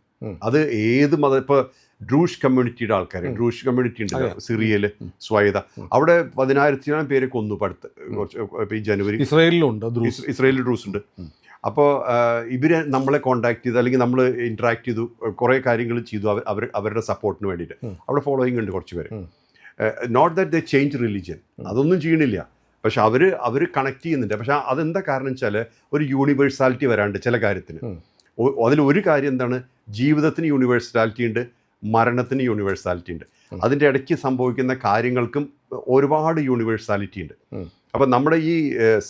അത് ഏത് മതം, ഇപ്പോൾ ഡ്രൂഷ് കമ്മ്യൂണിറ്റിയുടെ ആൾക്കാർ, ഡ്രൂഷ് കമ്മ്യൂണിറ്റി ഉണ്ടല്ലോ സിറിയയിൽ, സ്വായത, അവിടെ 10,000 പേരെ കൊന്നു പടുത്ത് ഇപ്പോൾ ഈ ജനുവരി. ഇസ്രയേലിൽ ഡ്രൂസ് ഉണ്ട്. അപ്പോൾ ഇവർ നമ്മളെ കോൺടാക്ട് ചെയ്തു, അല്ലെങ്കിൽ നമ്മൾ ഇൻട്രാക്ട് ചെയ്തു, കുറേ കാര്യങ്ങൾ ചെയ്തു അവരുടെ സപ്പോർട്ടിന് വേണ്ടിയിട്ട്. അവിടെ ഫോളോയിങ് ഉണ്ട് കുറച്ച് പേര്. Not that they change religion, അതൊന്നും ചെയ്യണില്ല. പക്ഷെ അവർ കണക്ട് ചെയ്യുന്നുണ്ട്. പക്ഷെ അതെന്താ കാരണം വെച്ചാൽ ഒരു യൂണിവേഴ്സാലിറ്റി വരാണ്ട് ചില കാര്യത്തിന്. അതിലൊരു കാര്യം എന്താണ്, ജീവിതത്തിന് യൂണിവേഴ്സാലിറ്റി ഉണ്ട്, മരണത്തിന് യൂണിവേഴ്സാലിറ്റി ഉണ്ട്. അതിൻ്റെ ഇടയ്ക്ക് സംഭവിക്കുന്ന കാര്യങ്ങൾക്കും ഒരുപാട് യൂണിവേഴ്സാലിറ്റി ഉണ്ട്. അപ്പം നമ്മുടെ ഈ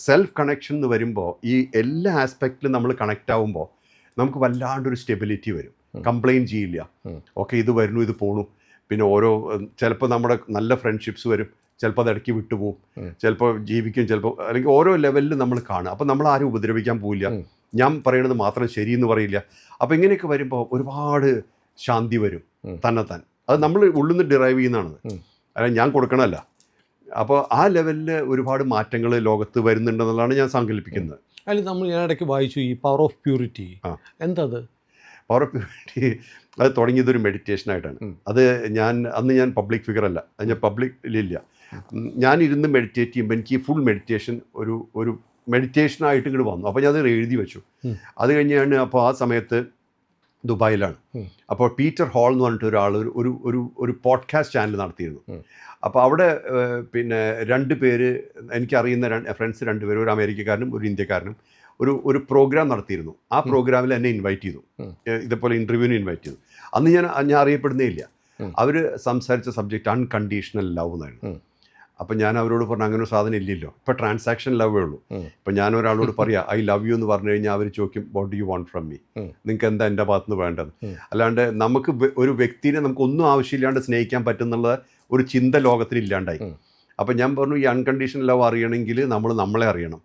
സെൽഫ് കണക്ഷൻ എന്ന് വരുമ്പോൾ ഈ എല്ലാ ആസ്പെക്റ്റിലും നമ്മൾ കണക്റ്റ് ആവുമ്പോൾ നമുക്ക് വല്ലാണ്ടൊരു സ്റ്റെബിലിറ്റി വരും. കംപ്ലയിൻറ്റ് ചെയ്യില്ല. ഓക്കെ, ഇത് വരുന്നു, ഇത് പോണു. പിന്നെ ചിലപ്പോൾ നമ്മുടെ നല്ല ഫ്രണ്ട്ഷിപ്സ് വരും, ചിലപ്പോൾ അത് ഇടയ്ക്ക് വിട്ടുപോകും, ചിലപ്പോൾ ജീവിക്കും, ചിലപ്പോൾ അല്ലെങ്കിൽ ഓരോ ലെവലിൽ നമ്മൾ കാണുക. അപ്പോൾ നമ്മൾ ആരും ഉപദ്രവിക്കാൻ പോവില്ല, ഞാൻ പറയുന്നത് മാത്രം ശരിയെന്ന് പറയില്ല. അപ്പോൾ ഇങ്ങനെയൊക്കെ വരുമ്പോൾ ഒരുപാട് ശാന്തി വരും തന്നെത്താൻ. അത് നമ്മൾ ഉള്ളിൽ നിന്ന് ഡിറൈവ് ചെയ്യുന്നതാണ്, അല്ല ഞാൻ കൊടുക്കണമല്ല. അപ്പോൾ ആ ലെവലിൽ ഒരുപാട് മാറ്റങ്ങൾ ലോകത്ത് വരുന്നുണ്ടെന്നുള്ളതാണ് ഞാൻ സങ്കല്പിക്കുന്നത്. അതിൽ ഞാൻ ഇടയ്ക്ക് വായിച്ചു ഈ പവർ ഓഫ് പ്യൂരിറ്റി. എന്താ പവർ ഓഫ് പ്യൂരിറ്റി? അത് തുടങ്ങിയതൊരു മെഡിറ്റേഷനായിട്ടാണ്. അത് അന്ന് ഞാൻ പബ്ലിക് ഫിഗർ അല്ല, അത് ഞാൻ പബ്ലിക്കിലില്ല. ഞാൻ ഇരുന്ന് മെഡിറ്റേറ്റ് ചെയ്യുമ്പോൾ എനിക്ക് ഫുൾ മെഡിറ്റേഷൻ ഒരു മെഡിറ്റേഷനായിട്ട് ഇങ്ങോട്ട് വന്നു. അപ്പോൾ ഞാൻ അത് എഴുതി വെച്ചു. അത് കഴിഞ്ഞാണ്, അപ്പോൾ ആ സമയത്ത് ദുബായിലാണ്. അപ്പോൾ പീറ്റർ ഹാൾ എന്ന് പറഞ്ഞിട്ട് ഒരാൾ ഒരു പോഡ്കാസ്റ്റ് ചാനൽ നടത്തിയിരുന്നു. അപ്പോൾ അവിടെ പിന്നെ 2 പേര്, എനിക്കറിയുന്ന ഫ്രണ്ട്സ് 2 പേര്, ഒരു അമേരിക്കക്കാരനും ഒരു ഇന്ത്യക്കാരനും ഒരു പ്രോഗ്രാം നടത്തിയിരുന്നു. ആ പ്രോഗ്രാമിൽ എന്നെ ഇൻവൈറ്റ് ചെയ്തു, ഇതേപോലെ ഇൻ്റർവ്യൂവിന് ഇൻവൈറ്റ് ചെയ്തു. അന്ന് ഞാൻ അറിയപ്പെടുന്നേ ഇല്ല. അവർ സംസാരിച്ച സബ്ജക്റ്റ് അൺകണ്ടീഷണൽ ലവ് എന്നായിരുന്നു. അപ്പം ഞാൻ അവരോട് പറഞ്ഞു, അങ്ങനെ ഒരു സാധനം ഇല്ലല്ലോ, ഇപ്പോൾ ട്രാൻസാക്ഷൻ ലവേ ഉള്ളൂ. ഇപ്പം ഞാൻ ഒരാളോട് പറയാം ഐ ലവ് യു എന്ന് പറഞ്ഞു കഴിഞ്ഞാൽ അവർ ചോദിക്കും what do you want from me, നിങ്ങൾക്ക് എന്താ എൻ്റെ ഭാഗത്ത് നിന്ന് വേണ്ടത്. അല്ലാണ്ട് നമുക്ക് ഒരു വ്യക്തിനെ നമുക്കൊന്നും ആവശ്യമില്ലാണ്ട് സ്നേഹിക്കാൻ പറ്റുന്നുള്ള ഒരു ചിന്ത ലോകത്തിൽ ഇല്ലാണ്ടായി. അപ്പം ഞാൻ പറഞ്ഞു ഈ അൺകണ്ടീഷണൽ ലവ് അറിയണമെങ്കിൽ നമ്മൾ നമ്മളെ അറിയണം,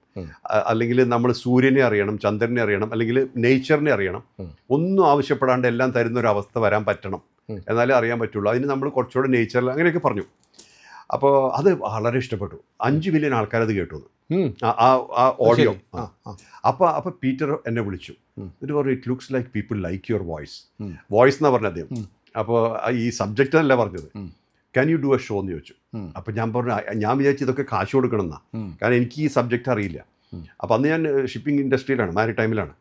അല്ലെങ്കിൽ നമ്മൾ സൂര്യനെ അറിയണം, ചന്ദ്രനെ അറിയണം, അല്ലെങ്കിൽ നേച്ചറിനെ അറിയണം. ഒന്നും ആവശ്യപ്പെടാണ്ട് എല്ലാം തരുന്ന ഒരു അവസ്ഥ വരാൻ പറ്റണം, എന്നാലേ അറിയാൻ പറ്റുള്ളൂ. അതിന് നമ്മൾ കുറച്ചുകൂടെ നേച്ചറിൽ അങ്ങനെയൊക്കെ പറഞ്ഞു. അപ്പോൾ അത് വളരെ ഇഷ്ടപ്പെട്ടു. 5 മില്യൺ ആൾക്കാരത് കേട്ടു ആ ഓഡിയോ. അപ്പോൾ പീറ്റർ എന്നെ വിളിച്ചു, എന്നിട്ട് പറഞ്ഞു it looks like people like your voice എന്നാണ് പറഞ്ഞത് അദ്ദേഹം. അപ്പോൾ ഈ സബ്ജക്റ്റ് അല്ല പറഞ്ഞത്, can you do A show എന്ന് ചോദിച്ചു. അപ്പോൾ ഞാൻ പറഞ്ഞു ഞാൻ വിചാരിച്ചു ഇതൊക്കെ കാശ് കൊടുക്കണം എന്നാ, കാരണം എനിക്ക് ഈ സബ്ജക്റ്റ് അറിയില്ല. അപ്പോൾ അന്ന് ഞാൻ ഷിപ്പിംഗ് ഇൻഡസ്ട്രിയിലാണ്, മാരിടൈമിലാണ്.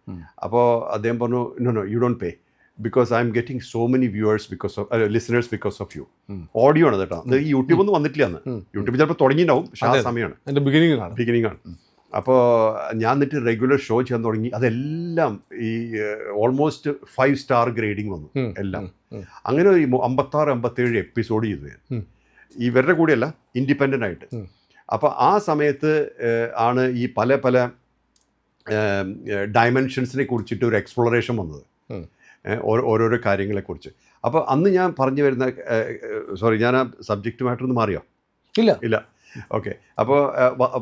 അപ്പോൾ അദ്ദേഹം പറഞ്ഞു no you don't pay because I am getting so many viewers because of listeners because of you. Audio ആണ് കേട്ടോ, അത് ഈ യൂട്യൂബ് ഒന്നും വന്നിട്ടില്ല അന്ന്. യൂട്യൂബ് ചിലപ്പോൾ തുടങ്ങിയിട്ടുണ്ടാവും, പക്ഷേ ആ സമയമാണ്, ബിഗിനിങ് ആണ്. അപ്പോൾ ഞാൻ എന്നിട്ട് റെഗുലർ ഷോ ചെയ്യാൻ തുടങ്ങി. അതെല്ലാം ഈ ഓൾമോസ്റ്റ് 5 സ്റ്റാർ ഗ്രേഡിങ് വന്നു എല്ലാം. അങ്ങനെ ഒരു 56-57 എപ്പിസോഡ് ചെയ്തു ഞാൻ, ഇവരുടെ കൂടെയല്ല, ഇൻഡിപെൻഡൻ്റ് ആയിട്ട്. അപ്പോൾ ആ സമയത്ത് ആണ് ഈ പല ഡയമെൻഷൻസിനെ കുറിച്ചിട്ട് ഒരു എക്സ്പ്ലോറേഷൻ വന്നത്, ഓരോരോ കാര്യങ്ങളെക്കുറിച്ച്. അപ്പോൾ അന്ന് ഞാൻ പറഞ്ഞു വരുന്ന ഞാൻ ആ സബ്ജക്റ്റുമായിട്ടൊന്ന് മാറിയോ? ഇല്ല ഓക്കെ. അപ്പോൾ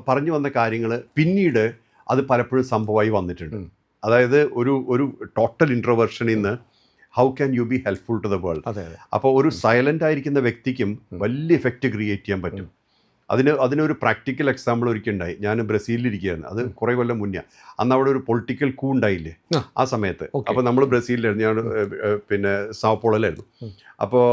പറഞ്ഞു വന്ന കാര്യങ്ങൾ പിന്നീട് അത് പലപ്പോഴും സംഭവമായി വന്നിട്ടുണ്ട്. അതായത് ഒരു ടോട്ടൽ ഇൻട്രോവേർഷനിൽ നിന്ന് how can you be helpful to the world. അപ്പോൾ ഒരു സൈലൻ്റ് ആയിരിക്കുന്ന വ്യക്തിക്കും വലിയ എഫക്റ്റ് ക്രിയേറ്റ് ചെയ്യാൻ പറ്റും. അതിനൊരു പ്രാക്ടിക്കൽ എക്സാമ്പിൾ ഒരിക്കൽ ഉണ്ടായി. ഞാൻ ബ്രസീലിലിരിക്കുകയായിരുന്നു, അത് കുറേ കൊല്ലം മുന്നേ. അന്ന് അവിടെ ഒരു പൊളിറ്റിക്കൽ കൂ ഉണ്ടായില്ലേ ആ സമയത്ത്. അപ്പോൾ നമ്മൾ ബ്രസീലിലായിരുന്നു, ഞാൻ പിന്നെ സാവോപോളോയിലായിരുന്നു. അപ്പോൾ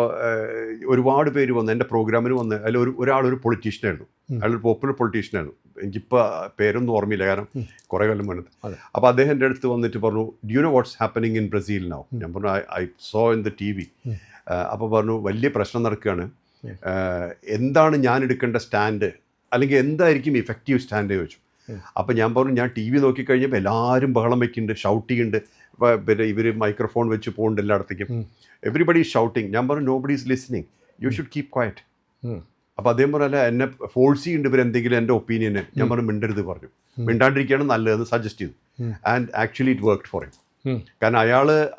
ഒരുപാട് പേര് വന്ന് എൻ്റെ പ്രോഗ്രാമിന് വന്ന്. അതിൽ ഒരാളൊരു പൊളിറ്റീഷ്യനായിരുന്നു, അയാളൊരു പോപ്പുലർ പൊളിറ്റീഷ്യനായിരുന്നു. എനിക്കിപ്പോൾ പേരൊന്നും ഓർമ്മയില്ല, കാരണം കുറേ കൊല്ലം മുന്നേ. അപ്പോൾ അദ്ദേഹം എൻ്റെ അടുത്ത് വന്നിട്ട് പറഞ്ഞു do you know what's happening in Brazil now. ഞാൻ പറഞ്ഞു I so in the TV. അപ്പോൾ പറഞ്ഞു വലിയ പ്രശ്നം നടക്കുകയാണ്, എന്താണ് ഞാൻ എടുക്കേണ്ട സ്റ്റാൻഡ്, അല്ലെങ്കിൽ എന്തായിരിക്കും ഇഫക്റ്റീവ് സ്റ്റാൻഡ് ചോദിച്ചു. അപ്പോൾ ഞാൻ പറഞ്ഞു ഞാൻ TV നോക്കിക്കഴിഞ്ഞപ്പോൾ എല്ലാവരും ബഹളം വയ്ക്കുന്നുണ്ട്, ഷൗട്ട് ചെയ്യുന്നുണ്ട്, പിന്നെ ഇവർ മൈക്രോഫോൺ വെച്ച് പോകുന്നുണ്ട് എല്ലായിടത്തേക്കും, എവറിബഡി ഈസ് ഷൗട്ടിങ്. ഞാൻ പറഞ്ഞു nobody is listening, you should keep quiet. അപ്പോൾ അദ്ദേഹം പറഞ്ഞല്ല എന്നെ ഫോഴ്സ് ചെയ്യുന്നുണ്ട് ഇവരെന്തെങ്കിലും എൻ്റെ ഒപ്പീനിയന്. ഞാൻ പറഞ്ഞു മിണ്ടരുത് പറഞ്ഞു, മിണ്ടാണ്ടിരിക്കുകയാണ് നല്ലതെന്ന് സജസ്റ്റ് ചെയ്തു. And actually it worked for him. കാരണം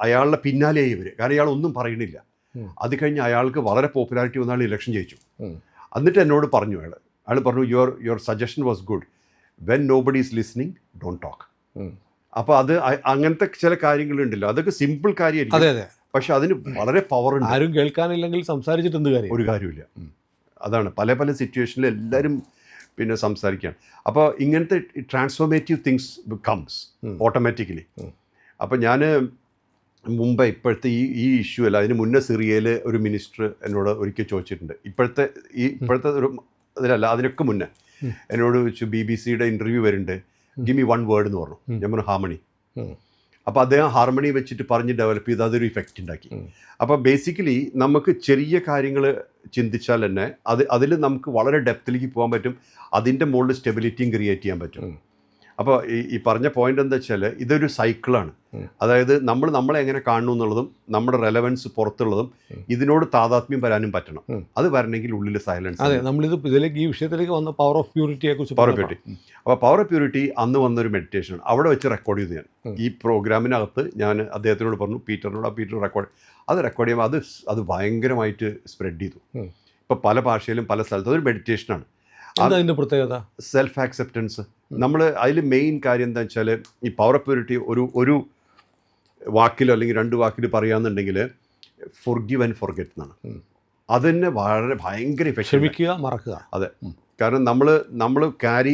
അയാളുടെ പിന്നാലെയായി ഇവർ, കാരണം അയാൾ ഒന്നും പറയണില്ല. അത് കഴിഞ്ഞ് അയാൾക്ക് വളരെ പോപ്പുലാരിറ്റി വന്ന ആൾ ഇലക്ഷൻ ജയിച്ചു. എന്നിട്ട് എന്നോട് പറഞ്ഞു അയാൾ പറഞ്ഞു your suggestion was good, when nobody is listening don't talk. അപ്പോൾ അത് അങ്ങനത്തെ ചില കാര്യങ്ങളുണ്ടല്ലോ, അതൊക്കെ സിമ്പിൾ കാര്യമായിരിക്കും, പക്ഷെ അതിന് വളരെ പവർ ഉണ്ട്. ആരും കേൾക്കാനില്ലെങ്കിൽ സംസാരിച്ചിട്ട് എന്ത് കാര്യം? ഒരു കാര്യമില്ല. അതാണ് പല സിറ്റുവേഷനിൽ എല്ലാവരും പിന്നെ സംസാരിക്കുകയാണ്. അപ്പോൾ ഇങ്ങനത്തെ ട്രാൻസ്ഫോർമേറ്റീവ് തിങ്സ് കംസ് ഓട്ടോമാറ്റിക്കലി. അപ്പോൾ ഞാൻ മുമ്പ് ഇപ്പോഴത്തെ ഈ ഇഷ്യൂ അല്ല, അതിന് മുന്നേ സിറിയയിൽ ഒരു മിനിസ്റ്റർ എന്നോട് ഒരിക്കൽ ചോദിച്ചിട്ടുണ്ട്. ഇപ്പോഴത്തെ ഒരു ഇതിലല്ല, അതിനൊക്കെ മുന്നേ എന്നോട് ചോദിച്ചു BBC-യുടെ ഇൻ്റർവ്യൂ വരുന്നുണ്ട്, ഗിവ് മി 1 വേർഡ് എന്ന് പറഞ്ഞു. ഞാൻ പറഞ്ഞു ഹാർമണി. അപ്പോൾ അദ്ദേഹം ഹാർമണി വെച്ചിട്ട് പറഞ്ഞ് ഡെവലപ്പ് ചെയ്ത് അതൊരു ഇഫക്റ്റ് ഉണ്ടാക്കി. അപ്പോൾ ബേസിക്കലി നമുക്ക് ചെറിയ കാര്യങ്ങൾ ചിന്തിച്ചാൽ തന്നെ അതിൽ നമുക്ക് വളരെ ഡെപ്തിലേക്ക് പോകാൻ പറ്റും, അതിൻ്റെ മുകളിൽ സ്റ്റെബിലിറ്റിയും ക്രിയേറ്റ് ചെയ്യാൻ പറ്റും. അപ്പോൾ ഈ പറഞ്ഞ പോയിന്റ് എന്താ വെച്ചാൽ ഇതൊരു സൈക്കിളാണ്. അതായത് നമ്മളെ എങ്ങനെ കാണുന്നു എന്നുള്ളതും നമ്മുടെ റെലവൻസ് പുറത്തുള്ളതും ഇതിനോട് താതാത്മ്യം വരാനും പറ്റണം. അത് വരണമെങ്കിൽ ഉള്ളിൽ സൈലൻസ്. അതെ, നമ്മളിത് ഇതിലേക്ക് ഈ വിഷയത്തിലേക്ക് വന്ന പവർ ഓഫ് പ്യൂരിറ്റിയെ കുറിച്ച്. Power of purity. അപ്പോൾ പവർ ഓഫ് പ്യൂരിറ്റി അന്ന് വന്നൊരു മെഡിറ്റേഷൻ അവിടെ വെച്ച് റെക്കോർഡ് ചെയ്തു ഞാൻ. ഈ പ്രോഗ്രാമിനകത്ത് ഞാൻ അദ്ദേഹത്തിനോട് പറഞ്ഞു, പീറ്റർ റെക്കോർഡ് ചെയ്യുമ്പോൾ അത് ഭയങ്കരമായിട്ട് സ്പ്രെഡ് ചെയ്തു. ഇപ്പോൾ പല ഭാഷയിലും പല സ്ഥലത്തും അതൊരു മെഡിറ്റേഷനാണ്. അതിൻ്റെ പ്രത്യേകത സെൽഫ് ആക്സെപ്റ്റൻസ്. നമ്മൾ അതിൽ മെയിൻ കാര്യം എന്താ വെച്ചാൽ ഈ പവർ ഓഫ് പ്യൂരിറ്റി ഒരു വാക്കിലോ അല്ലെങ്കിൽ 2 വാക്കിൽ പറയുകയാണെന്നുണ്ടെങ്കിൽ ഫോർഗിവ് ആൻഡ് ഫോർഗെറ്റ് എന്നാണ്. അത് തന്നെ വളരെ ഭയങ്കര ക്ഷമിക്കുക, മറക്കുക. അതെ, കാരണം നമ്മൾ ക്യാരി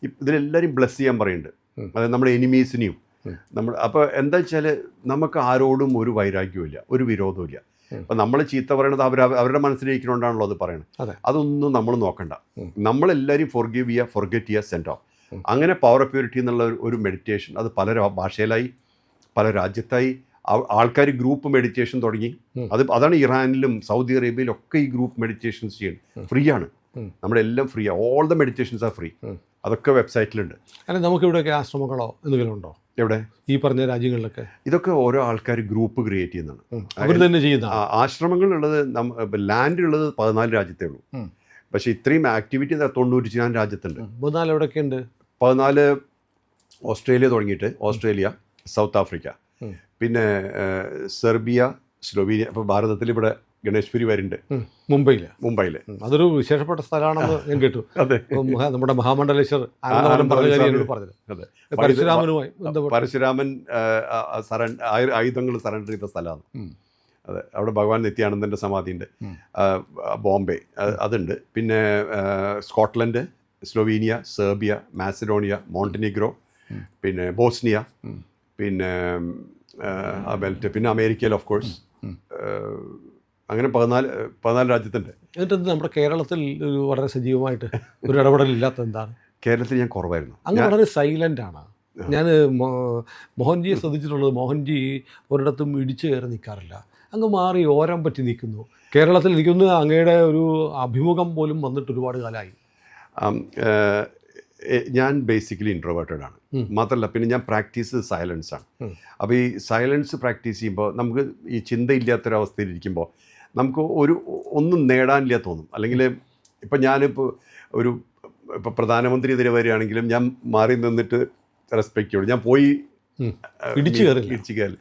ഇതിലെല്ലാവരും ബ്ലെസ് ചെയ്യാൻ പറയുന്നുണ്ട്, അതായത് നമ്മുടെ എനിമീസിനെയും അപ്പോൾ എന്താ വെച്ചാൽ നമുക്ക് ആരോടും ഒരു വൈരാഗ്യവും ഇല്ല, ഒരു വിരോധവും ഇല്ല. അപ്പം നമ്മൾ ചീത്ത പറയണത് അവരുടെ മനസ്സിലിരിക്കണോണ്ടാണല്ലോ അത് പറയണത്. അതൊന്നും നമ്മൾ നോക്കണ്ട, നമ്മളെല്ലാവരും ഫോർഗീവ് ചെയ്യുക, ഫോർഗെറ്റ് ചെയ്യുക, സെൻഡ് ഓഫ്. അങ്ങനെ പവർ ഓഫ് പ്യൂരിറ്റി എന്നുള്ള ഒരു മെഡിറ്റേഷൻ അത് പല ഭാഷയിലായി, പല രാജ്യത്തായി. ആൾക്കാർ ഗ്രൂപ്പ് മെഡിറ്റേഷൻ തുടങ്ങി. അതാണ് ഇറാനിലും സൗദി അറേബ്യയിലും ഒക്കെ ഈ ഗ്രൂപ്പ് മെഡിറ്റേഷൻസ് ചെയ്യുന്നത്. ഫ്രീ ആണ്, നമ്മുടെ എല്ലാം ഫ്രീ ആണ്. All the meditations are free. അതൊക്കെ വെബ്സൈറ്റിലുണ്ട്. അല്ല, നമുക്കിവിടെയൊക്കെ ആശ്രമങ്ങളോ എന്തെങ്കിലും ഉണ്ടോ? എവിടെ? ഈ പറഞ്ഞ രാജ്യങ്ങളിലൊക്കെ ഇതൊക്കെ ഓരോ ആൾക്കാർ ഗ്രൂപ്പ് ക്രിയേറ്റ് ചെയ്യുന്നതാണ്, അവർ തന്നെ ചെയ്യുന്ന. ആശ്രമങ്ങളുള്ളത് ലാൻഡ് ഉള്ളത് 14 രാജ്യത്തേ ഉള്ളൂ. പക്ഷേ ഇത്രയും ആക്ടിവിറ്റി 90 രാജ്യത്തുണ്ട്. 14 എവിടെയൊക്കെ ഉണ്ട്? 14 ഓസ്ട്രേലിയ തുടങ്ങിയിട്ട്, ഓസ്ട്രേലിയ, സൗത്ത് ആഫ്രിക്ക, പിന്നെ സെർബിയ, സ്ലോവീനിയ. ഇപ്പോൾ ഭാരതത്തിൽ ഇവിടെ ഗണേഷ്പുരി വരുന്നുണ്ട് മുംബൈയിൽ. അതൊരു വിശേഷപ്പെട്ട സ്ഥലമാണെന്ന് ഞാൻ കേട്ടു. അതെ, നമ്മുടെ മഹാമണ്ഡലേശ്വർ ആനന്ദവനം പറഞ്ഞത്. അതെ, പരശുരാമനുമായി പരശുരാമൻ ആയുധങ്ങൾ സറണ്ടർ ചെയ്ത സ്ഥലമാണ്. അതെ, അവിടെ ഭഗവാൻ നിത്യാനന്ദൻ്റെ സമാധിയുണ്ട്. ബോംബെ അതുണ്ട്. പിന്നെ Scotland, Slovenia, Serbia, Macedonia, Montenegro, പിന്നെ ബോസ്നിയ, പിന്നെ ആ ബെൽറ്റ്, പിന്നെ അമേരിക്കയിൽ ഓഫ് കോഴ്സ്. അങ്ങനെ 14 രാജ്യത്തുണ്ട്. എന്നിട്ട് നമ്മുടെ കേരളത്തിൽ ഒരു വളരെ സജീവമായിട്ട് ഒരു ഇടപെടലില്ലാത്ത എന്താണ്? കേരളത്തിൽ ഞാൻ കുറവായിരുന്നു. അങ്ങ് വളരെ സൈലൻ്റ് ആണ്. ഞാൻ മോഹൻജിയെ ശ്രദ്ധിച്ചിട്ടുള്ളത്, മോഹൻജി ഒരിടത്തും ഇടിച്ചു കയറി നിൽക്കാറില്ല. അങ്ങ് മാറി ഓരം പറ്റി നിൽക്കുന്നു. കേരളത്തിൽ നിൽക്കുന്ന അങ്ങയുടെ ഒരു അഭിമുഖം പോലും വന്നിട്ട് ഒരുപാട് കാലമായി. ഞാൻ ബേസിക്കലി ഇൻട്രോവേർട്ടഡ് ആണ്. മാത്രമല്ല, പിന്നെ ഞാൻ പ്രാക്ടീസ് സൈലൻസ് ആണ്. അപ്പോൾ ഈ സൈലൻസ് പ്രാക്ടീസ് ചെയ്യുമ്പോൾ നമുക്ക് ഈ ചിന്തയില്ലാത്തൊരവസ്ഥയിലിരിക്കുമ്പോൾ നമുക്ക് ഒന്നും നേടാനില്ല തോന്നും. അല്ലെങ്കിൽ ഇപ്പം ഞാനിപ്പോൾ ഇപ്പോൾ പ്രധാനമന്ത്രി എതിരെ വരികയാണെങ്കിലും ഞാൻ മാറി നിന്നിട്ട് റെസ്പെക്റ്റ് ചെയ്യും. ഞാൻ പോയി ഇടിച്ചു കയറില്ല.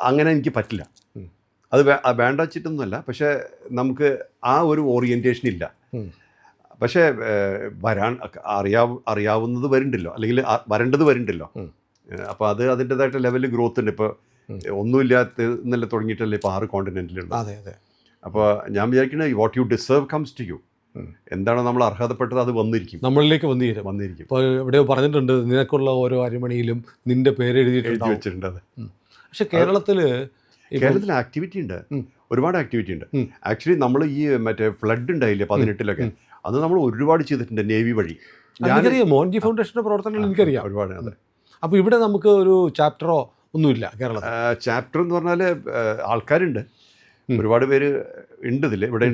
അങ്ങനെ എനിക്ക് പറ്റില്ല. അത് വേണ്ട വെച്ചിട്ടൊന്നുമല്ല, പക്ഷേ നമുക്ക് ആ ഒരു ഓറിയൻറ്റേഷൻ ഇല്ല. പക്ഷേ അറിയാവുന്നത് വരുന്നുണ്ടല്ലോ, അല്ലെങ്കിൽ വരേണ്ടത് വരുന്നുണ്ടല്ലോ. അപ്പോൾ അത് അതിൻ്റെതായിട്ട് ലെവലിൽ ഗ്രോത്ത് ഉണ്ട്. ഇപ്പോൾ ഒന്നുമില്ലാത്ത ഇന്നലെ തുടങ്ങിയിട്ടല്ലേ ഇപ്പോൾ 6 കോണ്ടിനെൻറ്റിലുണ്ട്. അതെ അതെ. അപ്പോൾ ഞാൻ വിചാരിക്കുന്നത് what you deserve comes to you. എന്താണോ നമ്മൾ അർഹതപ്പെട്ടത് അത് നമ്മളിലേക്ക് വന്നിരിക്കും. ഇപ്പോൾ എവിടെയോ പറഞ്ഞിട്ടുണ്ട്, നിനക്കുള്ള ഓരോ അരമണിയിലും നിന്റെ പേര് എഴുതി വെച്ചിട്ടുണ്ട്. അത് പക്ഷെ കേരളത്തിൽ ആക്ടിവിറ്റി ഉണ്ട്, ഒരുപാട് ആക്ടിവിറ്റി ഉണ്ട്. ആക്ച്വലി നമ്മൾ ഈ മറ്റേ ഫ്ലഡ് ഉണ്ടായില്ലേ 18-ലൊക്കെ, അത് നമ്മൾ ഒരുപാട് ചെയ്തിട്ടുണ്ട് നേവി വഴി. എനിക്കറിയാം, മോഹൻജി ഫൗണ്ടേഷൻ്റെ പ്രവർത്തനങ്ങൾ എനിക്കറിയാം ഒരുപാട്. അതെ. അപ്പോൾ ഇവിടെ നമുക്ക് ഒരു ചാപ്റ്ററോ ഒന്നുമില്ല കേരളത്തിൽ? ചാപ്റ്റർ എന്ന് പറഞ്ഞാൽ ആൾക്കാരുണ്ട്, ഒരുപാട് പേര് ഉണ്ട് ഇതിൽ. ഇവിടെ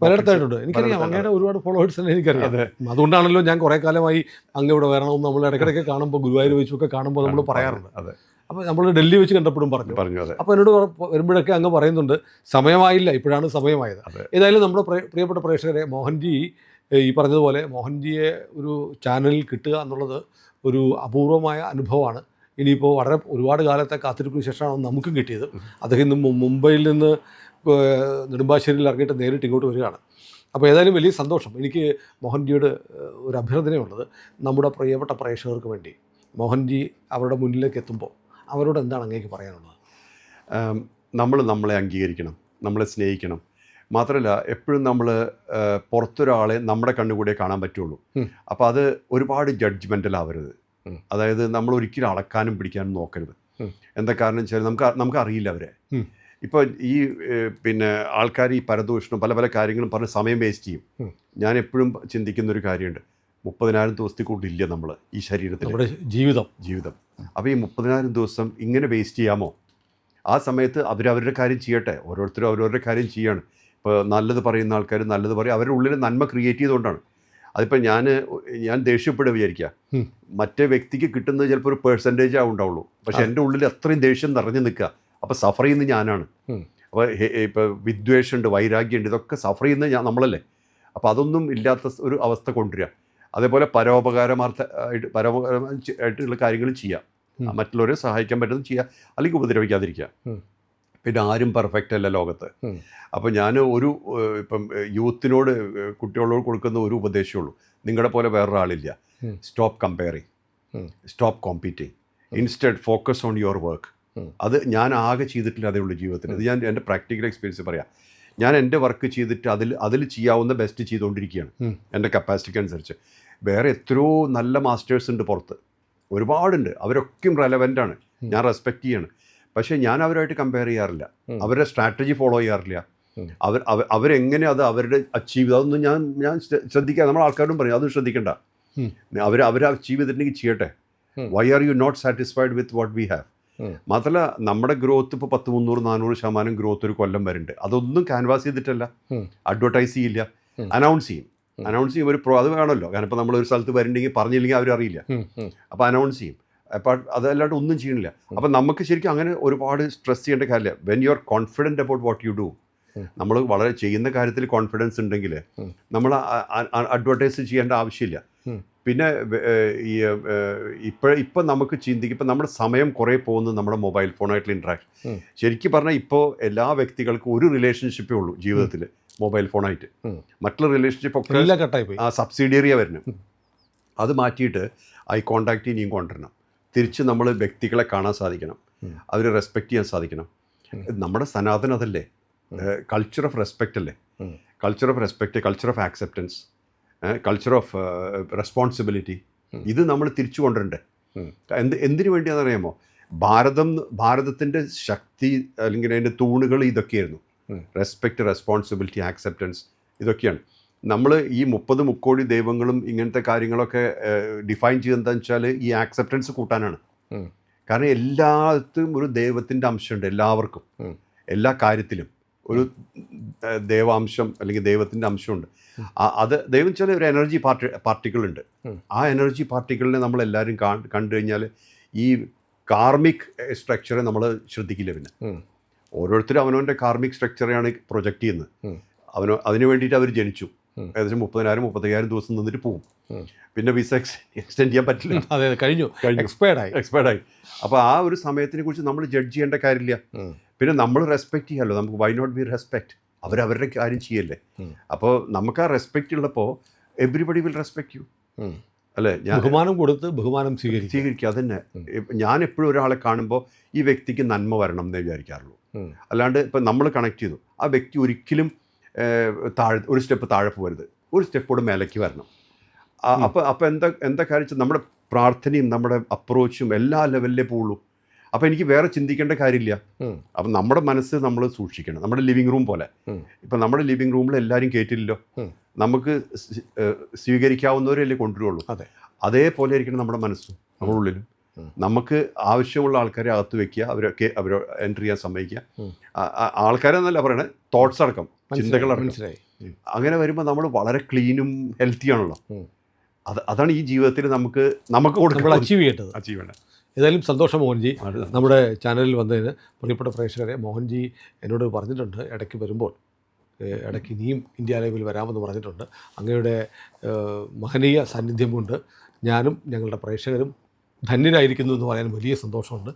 പലയിടത്തായിട്ടുണ്ട്. എനിക്കറിയാം, അങ്ങയുടെ ഒരുപാട് ഫോളോവേഴ്സ് തന്നെ എനിക്കറിയാം. അതുകൊണ്ടാണല്ലോ ഞാൻ കുറേ കാലമായി അങ്ങ് ഇവിടെ വരണമെന്ന് നമ്മൾ ഇടയ്ക്കിടയ്ക്ക് കാണുമ്പോൾ, ഗുരുവായൂർ വെച്ചൊക്കെ കാണുമ്പോൾ നമ്മൾ പറയാറുണ്ട്. അതെ. അപ്പോൾ നമ്മൾ ഡൽഹി വെച്ച് കണ്ടപ്പോഴും പറഞ്ഞു. അപ്പോൾ എന്നോട് വരുമ്പോഴൊക്കെ അങ്ങ് പറയുന്നുണ്ട് സമയമായില്ല, ഇപ്പോഴാണ് സമയമായത്. ഏതായാലും നമ്മുടെ പ്രിയപ്പെട്ട പ്രേക്ഷകരെ, മോഹൻജി ഈ പറഞ്ഞതുപോലെ മോഹൻജിയെ ഒരു ചാനലിൽ കിട്ടുക എന്നുള്ളത് ഒരു അപൂർവമായ അനുഭവമാണ്. ഇനിയിപ്പോൾ ഒരുപാട് കാലത്തെ കാത്തിരിപ്പിന് ശേഷമാണ് നമുക്കും കിട്ടിയത്. അദ്ദേഹം ഇന്ന് മുംബൈയിൽ നിന്ന് നെടുമ്പാശ്ശേരിയിൽ ഇറങ്ങിയിട്ട് നേരിട്ട് ഇങ്ങോട്ട് വരികയാണ്. അപ്പോൾ ഏതായാലും വലിയ സന്തോഷം. എനിക്ക് മോഹൻജിയുടെ ഒരു അഭ്യർത്ഥനയുള്ളത്, നമ്മുടെ പ്രിയപ്പെട്ട പ്രേക്ഷകർക്ക് വേണ്ടി മോഹൻജി അവരുടെ മുന്നിലേക്ക് എത്തുമ്പോൾ അവരോട് എന്താണ് അങ്ങേക്ക് പറയാനുള്ളത്? നമ്മളെ അംഗീകരിക്കണം, നമ്മളെ സ്നേഹിക്കണം. മാത്രമല്ല, എപ്പോഴും നമ്മൾ പുറത്തൊരാളെ നമ്മുടെ കണ്ണുകൂടെ കാണാൻ പറ്റുള്ളൂ. അപ്പോൾ അത് ഒരുപാട് ജഡ്ജ്മെൻ്റൽ ആവരുത്. അതായത് നമ്മൾ ഒരിക്കലും അളക്കാനും പിടിക്കാനും നോക്കരുത്. എന്താ കാരണം വെച്ചാൽ നമുക്ക് അറിയില്ല അവരെ. ഇപ്പോൾ ഈ പിന്നെ ആൾക്കാർ ഈ പരദൂഷണം പല കാര്യങ്ങളും പറഞ്ഞ് സമയം വേസ്റ്റ് ചെയ്യും. ഞാൻ എപ്പോഴും ചിന്തിക്കുന്നൊരു കാര്യമുണ്ട്, 30,000 ദിവസത്തിൽ കൂടുതലില്ല നമ്മൾ ഈ ശരീരത്തിൽ ജീവിതം. അപ്പോൾ ഈ 30,000 ദിവസം ഇങ്ങനെ വേസ്റ്റ് ചെയ്യാമോ? ആ സമയത്ത് അവരവരുടെ കാര്യം ചെയ്യട്ടെ. ഓരോരുത്തരും അവരവരുടെ കാര്യം ചെയ്യാണ്. ഇപ്പോൾ നല്ലത് പറയുന്ന ആൾക്കാർ നല്ലത് പറയും, അവരുടെ ഉള്ളിൽ നന്മ ക്രിയേറ്റ് ചെയ്തുകൊണ്ടാണ്. അതിപ്പോൾ ഞാൻ ദേഷ്യപ്പെടുക വിചാരിക്കുക, മറ്റേ വ്യക്തിക്ക് കിട്ടുന്നത് ചിലപ്പോൾ ഒരു പെർസെൻറ്റേജ് ഉണ്ടാവുള്ളൂ. പക്ഷെ എൻ്റെ ഉള്ളിൽ അത്രയും ദേഷ്യം നിറഞ്ഞു നിൽക്കുക. അപ്പോൾ സഫർ ചെയ്യുന്നത് ഞാനാണ്. അപ്പോൾ ഇപ്പോൾ വിദ്വേഷമുണ്ട്, വൈരാഗ്യമുണ്ട്, ഇതൊക്കെ സഫർ ചെയ്യുന്നത് നമ്മളല്ലേ. അപ്പോൾ അതൊന്നും ഇല്ലാത്ത ഒരു അവസ്ഥ കൊണ്ടുവരിക. അതേപോലെ പരോപകാരമായിട്ടുള്ള കാര്യങ്ങൾ ചെയ്യുക, മറ്റുള്ളവരെ സഹായിക്കാൻ പറ്റുന്നത് ചെയ്യുക, അല്ലെങ്കിൽ ഉപദ്രവിക്കാതിരിക്കുക. പിന്നെ ആരും പെർഫെക്റ്റ് അല്ല ലോകത്ത്. അപ്പോൾ ഞാൻ ഇപ്പം യൂത്തിനോട്, കുട്ടികളോട് കൊടുക്കുന്ന ഒരു ഉപദേശമേ ഉള്ളൂ, നിങ്ങളുടെ പോലെ വേറൊരാളില്ല. Stop comparing, stop competing, instead focus on your work. അത് ഞാൻ ആകെ ചെയ്തിട്ടില്ല അതേ ഉള്ളൂ ജീവിതത്തിൽ. ഇത് ഞാൻ എൻ്റെ പ്രാക്ടിക്കൽ എക്സ്പീരിയൻസ് പറയാം. ഞാൻ എൻ്റെ വർക്ക് ചെയ്തിട്ട് അതിൽ ചെയ്യാവുന്ന ബെസ്റ്റ് ചെയ്തുകൊണ്ടിരിക്കുകയാണ് എൻ്റെ കപ്പാസിറ്റിക്ക് അനുസരിച്ച്. വേറെ എത്രയോ നല്ല മാസ്റ്റേഴ്സ് ഉണ്ട് പുറത്ത്, ഒരുപാടുണ്ട്. അവരൊക്കെയും റെലവൻ്റാണ്, ഞാൻ റെസ്പെക്റ്റ് ചെയ്യാണ്. പക്ഷേ ഞാൻ അവരുമായിട്ട് കമ്പയർ ചെയ്യാറില്ല, അവരുടെ സ്ട്രാറ്റജി ഫോളോ ചെയ്യാറില്ല. അവരെങ്ങനെ അത് അവരുടെ അച്ചീവ്, അതൊന്നും ഞാൻ ശ്രദ്ധിക്കുക. നമ്മൾ ആൾക്കാരോടും പറയും അതൊന്നും ശ്രദ്ധിക്കണ്ട, അവർ അച്ചീവ് ചെയ്തിട്ടുണ്ടെങ്കിൽ ചെയ്യട്ടെ. Why are you not satisfied with what we have? മാത്രമല്ല, നമ്മുടെ ഗ്രോത്ത് ഇപ്പോൾ 300-400% ഗ്രോത്ത് ഒരു കൊല്ലം വരുന്നുണ്ട്. അതൊന്നും ക്യാൻവാസ് ചെയ്തിട്ടല്ല, അഡ്വർടൈസ് ചെയ്യില്ല, അനൗൺസ് ചെയ്യും. ഒരു അത് വേണമല്ലോ. കാരണം ഇപ്പോൾ നമ്മളൊരു സ്ഥലത്ത് വരുന്നുണ്ടെങ്കിൽ പറഞ്ഞില്ലെങ്കിൽ അവരറിയില്ല, അപ്പോൾ അനൗൺസ് ചെയ്യും. അപ്പോൾ അതല്ലാണ്ട് ഒന്നും ചെയ്യണില്ല. അപ്പം നമുക്ക് ശരിക്കും അങ്ങനെ ഒരുപാട് സ്ട്രെസ് ചെയ്യേണ്ട കാര്യമില്ല. When you are confident about what you do, നമ്മൾ വളരെ ചെയ്യുന്ന കാര്യത്തിൽ കോൺഫിഡൻസ് ഉണ്ടെങ്കിൽ നമ്മൾ അഡ്വർടൈസ് ചെയ്യേണ്ട ആവശ്യമില്ല. പിന്നെ ഈ ഇപ്പം നമുക്ക് ചിന്തിക്കും, ഇപ്പം നമ്മുടെ സമയം കുറേ പോകുന്നത് നമ്മുടെ മൊബൈൽ ഫോണായിട്ടുള്ള ഇൻട്രാക്ഷൻ. ശരിക്കും പറഞ്ഞാൽ ഇപ്പോൾ എല്ലാ വ്യക്തികൾക്കും ഒരു റിലേഷൻഷിപ്പേ ഉള്ളൂ ജീവിതത്തിൽ, മൊബൈൽ ഫോണായിട്ട്. മറ്റുള്ള റിലേഷൻഷിപ്പ് ഒക്കെ എല്ലാം കട്ടായി പോയി. സബ്സിഡിയറിയാണ് വരുന്നത്. അത് മാറ്റിയിട്ട് ഐ കോണ്ടാക്ട് ഇനിയും കൊണ്ടുവരണം. തിരിച്ച് നമ്മൾ വ്യക്തികളെ കാണാൻ സാധിക്കണം, അവരെ റെസ്പെക്റ്റ് ചെയ്യാൻ സാധിക്കണം. നമ്മുടെ സനാതനം അതല്ലേ, കൾച്ചർ ഓഫ് റെസ്പെക്റ്റ് അല്ലേ. Culture of respect, culture of acceptance, culture of responsibility, ഇത് നമ്മൾ തിരിച്ചു കൊണ്ടുവരണ്ടേ. എന്തിനു വേണ്ടിയാണെന്നറിയാമോ? ഭാരതത്തിൻ്റെ ശക്തി അല്ലെങ്കിൽ അതിൻ്റെ തൂണുകൾ ഇതൊക്കെയായിരുന്നു. റെസ്പെക്റ്റ്, റെസ്പോൺസിബിലിറ്റി, ആക്സെപ്റ്റൻസ്, ഇതൊക്കെയാണ്. നമ്മൾ ഈ 30 മുക്കോടി ദൈവങ്ങളും ഇങ്ങനത്തെ കാര്യങ്ങളൊക്കെ ഡിഫൈൻ ചെയ്തെന്താണെന്ന് വെച്ചാൽ ഈ ആക്സെപ്റ്റൻസ് കൂട്ടാനാണ്. കാരണം എല്ലാത്തിലും ഒരു ദൈവത്തിൻ്റെ അംശമുണ്ട്, എല്ലാവർക്കും എല്ലാ കാര്യത്തിലും ഒരു ദൈവാംശം അല്ലെങ്കിൽ ദൈവത്തിൻ്റെ അംശമുണ്ട്. അത് ദൈവം വെച്ചാൽ ഒരു എനർജി പാർട്ടിക്കിൾ ഉണ്ട്. ആ എനർജി പാർട്ടിക്കിളിനെ നമ്മളെല്ലാവരും കണ്ടു കഴിഞ്ഞാൽ ഈ കാർമിക് സ്ട്രക്ചറെ നമ്മൾ ശ്രദ്ധിക്കില്ല. പിന്നെ ഓരോരുത്തരും അവനവൻ്റെ കാർമിക് സ്ട്രക്ചറെയാണ് പ്രൊജക്റ്റ് ചെയ്യുന്നത്. അതിന് വേണ്ടിയിട്ട് അവർ ജനിച്ചു, ഏകദേശം 30,000-35,000 ദിവസം നിന്നിട്ട് പോകും. പിന്നെ വിസ എക്സ്റ്റെൻഡ് ചെയ്യാൻ പറ്റില്ല, അതെ, കഴിഞ്ഞു, എക്സ്പയർഡ് ആയി. അപ്പോൾ ആ ഒരു സമയത്തിനെ കുറിച്ച് നമ്മൾ ജഡ്ജ് ചെയ്യേണ്ട കാര്യമില്ല. പിന്നെ നമ്മൾ റെസ്പെക്റ്റ് ചെയ്യാമല്ലോ, നമുക്ക് വൈ നോട്ട് ബി റെസ്പെക്റ്റ്, അവരവരുടെ കാര്യം ചെയ്യല്ലേ. അപ്പോൾ നമുക്ക് ആ റെസ്പെക്റ്റ് ഉള്ളപ്പോൾ എവ്രിബഡി വിൽ റെസ്പെക്റ്റ് യു അല്ലേ. ഞാൻ ബഹുമാനം കൊടുത്ത് ബഹുമാനം സ്വീകരിക്കുക. അതന്നെ. ഞാൻ എപ്പോഴും ഒരാളെ കാണുമ്പോൾ ഈ വ്യക്തിക്ക് നന്മ വരണം എന്നേ വിചാരിക്കാറുള്ളൂ. അല്ലാണ്ട് ഇപ്പം നമ്മൾ കണക്ട് ചെയ്തു, ആ വ്യക്തി ഒരിക്കലും ഒരു സ്റ്റെപ്പ് താഴെ പോകരുത്, ഒരു സ്റ്റെപ്പോട് മേലേക്ക് വരണം. അപ്പോൾ എന്താ കാര്യം, നമ്മുടെ പ്രാർത്ഥനയും നമ്മുടെ അപ്രോച്ചും എല്ലാ ലെവലിലേ പോവുള്ളൂ. അപ്പോൾ എനിക്ക് വേറെ ചിന്തിക്കേണ്ട കാര്യമില്ല. അപ്പം നമ്മുടെ മനസ്സ് നമ്മൾ സൂക്ഷിക്കണം. നമ്മുടെ ലിവിങ് റൂം പോലെ, ഇപ്പം നമ്മുടെ ലിവിങ് റൂമിൽ എല്ലാവരും കയറ്റില്ലല്ലോ, നമുക്ക് സ്വീകരിക്കാവുന്നവരല്ലേ കൊണ്ടുവരുള്ളൂ. അതേപോലെ ഇരിക്കണം നമ്മുടെ മനസ്സും നമ്മുടെ ഉള്ളിലും. നമുക്ക് ആവശ്യമുള്ള ആൾക്കാരെ അകത്ത് വെക്കുക, അവർ എൻട്രി ചെയ്യാൻ സമ്മതിക്കുക. ആൾക്കാരെന്നല്ല പറയണേ, തോട്ട്സ് അടക്കം, ചിന്തകളടക്കം. അങ്ങനെ വരുമ്പോൾ നമ്മൾ വളരെ ക്ലീനും ഹെൽത്തിയാണല്ലോ. അതാണ് ഈ ജീവിതത്തിൽ നമുക്ക് അച്ചീവ് ചെയ്യേണ്ടത്. ഏതായാലും സന്തോഷം മോഹൻജി, നമ്മുടെ ചാനലിൽ വന്നതിന്. പ്രിയപ്പെട്ട പ്രേക്ഷകരെ, മോഹൻജി എന്നോട് പറഞ്ഞിട്ടുണ്ട് ഇടയ്ക്ക് വരുമ്പോൾ, ഇടയ്ക്ക് ഇനിയും ഇന്ത്യ ലൈവിൽ വരാമെന്ന് പറഞ്ഞിട്ടുണ്ട്. അങ്ങയുടെ മഹനീയ സാന്നിധ്യം കൊണ്ട് ഞാനും ഞങ്ങളുടെ പ്രേക്ഷകരും ധന്യരായിരിക്കുന്നു എന്ന് പറയാൻ വലിയ സന്തോഷമുണ്ട്.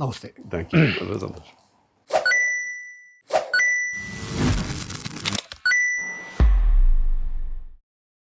നമസ്തേ. Thank you. വളരെ സന്തോഷം.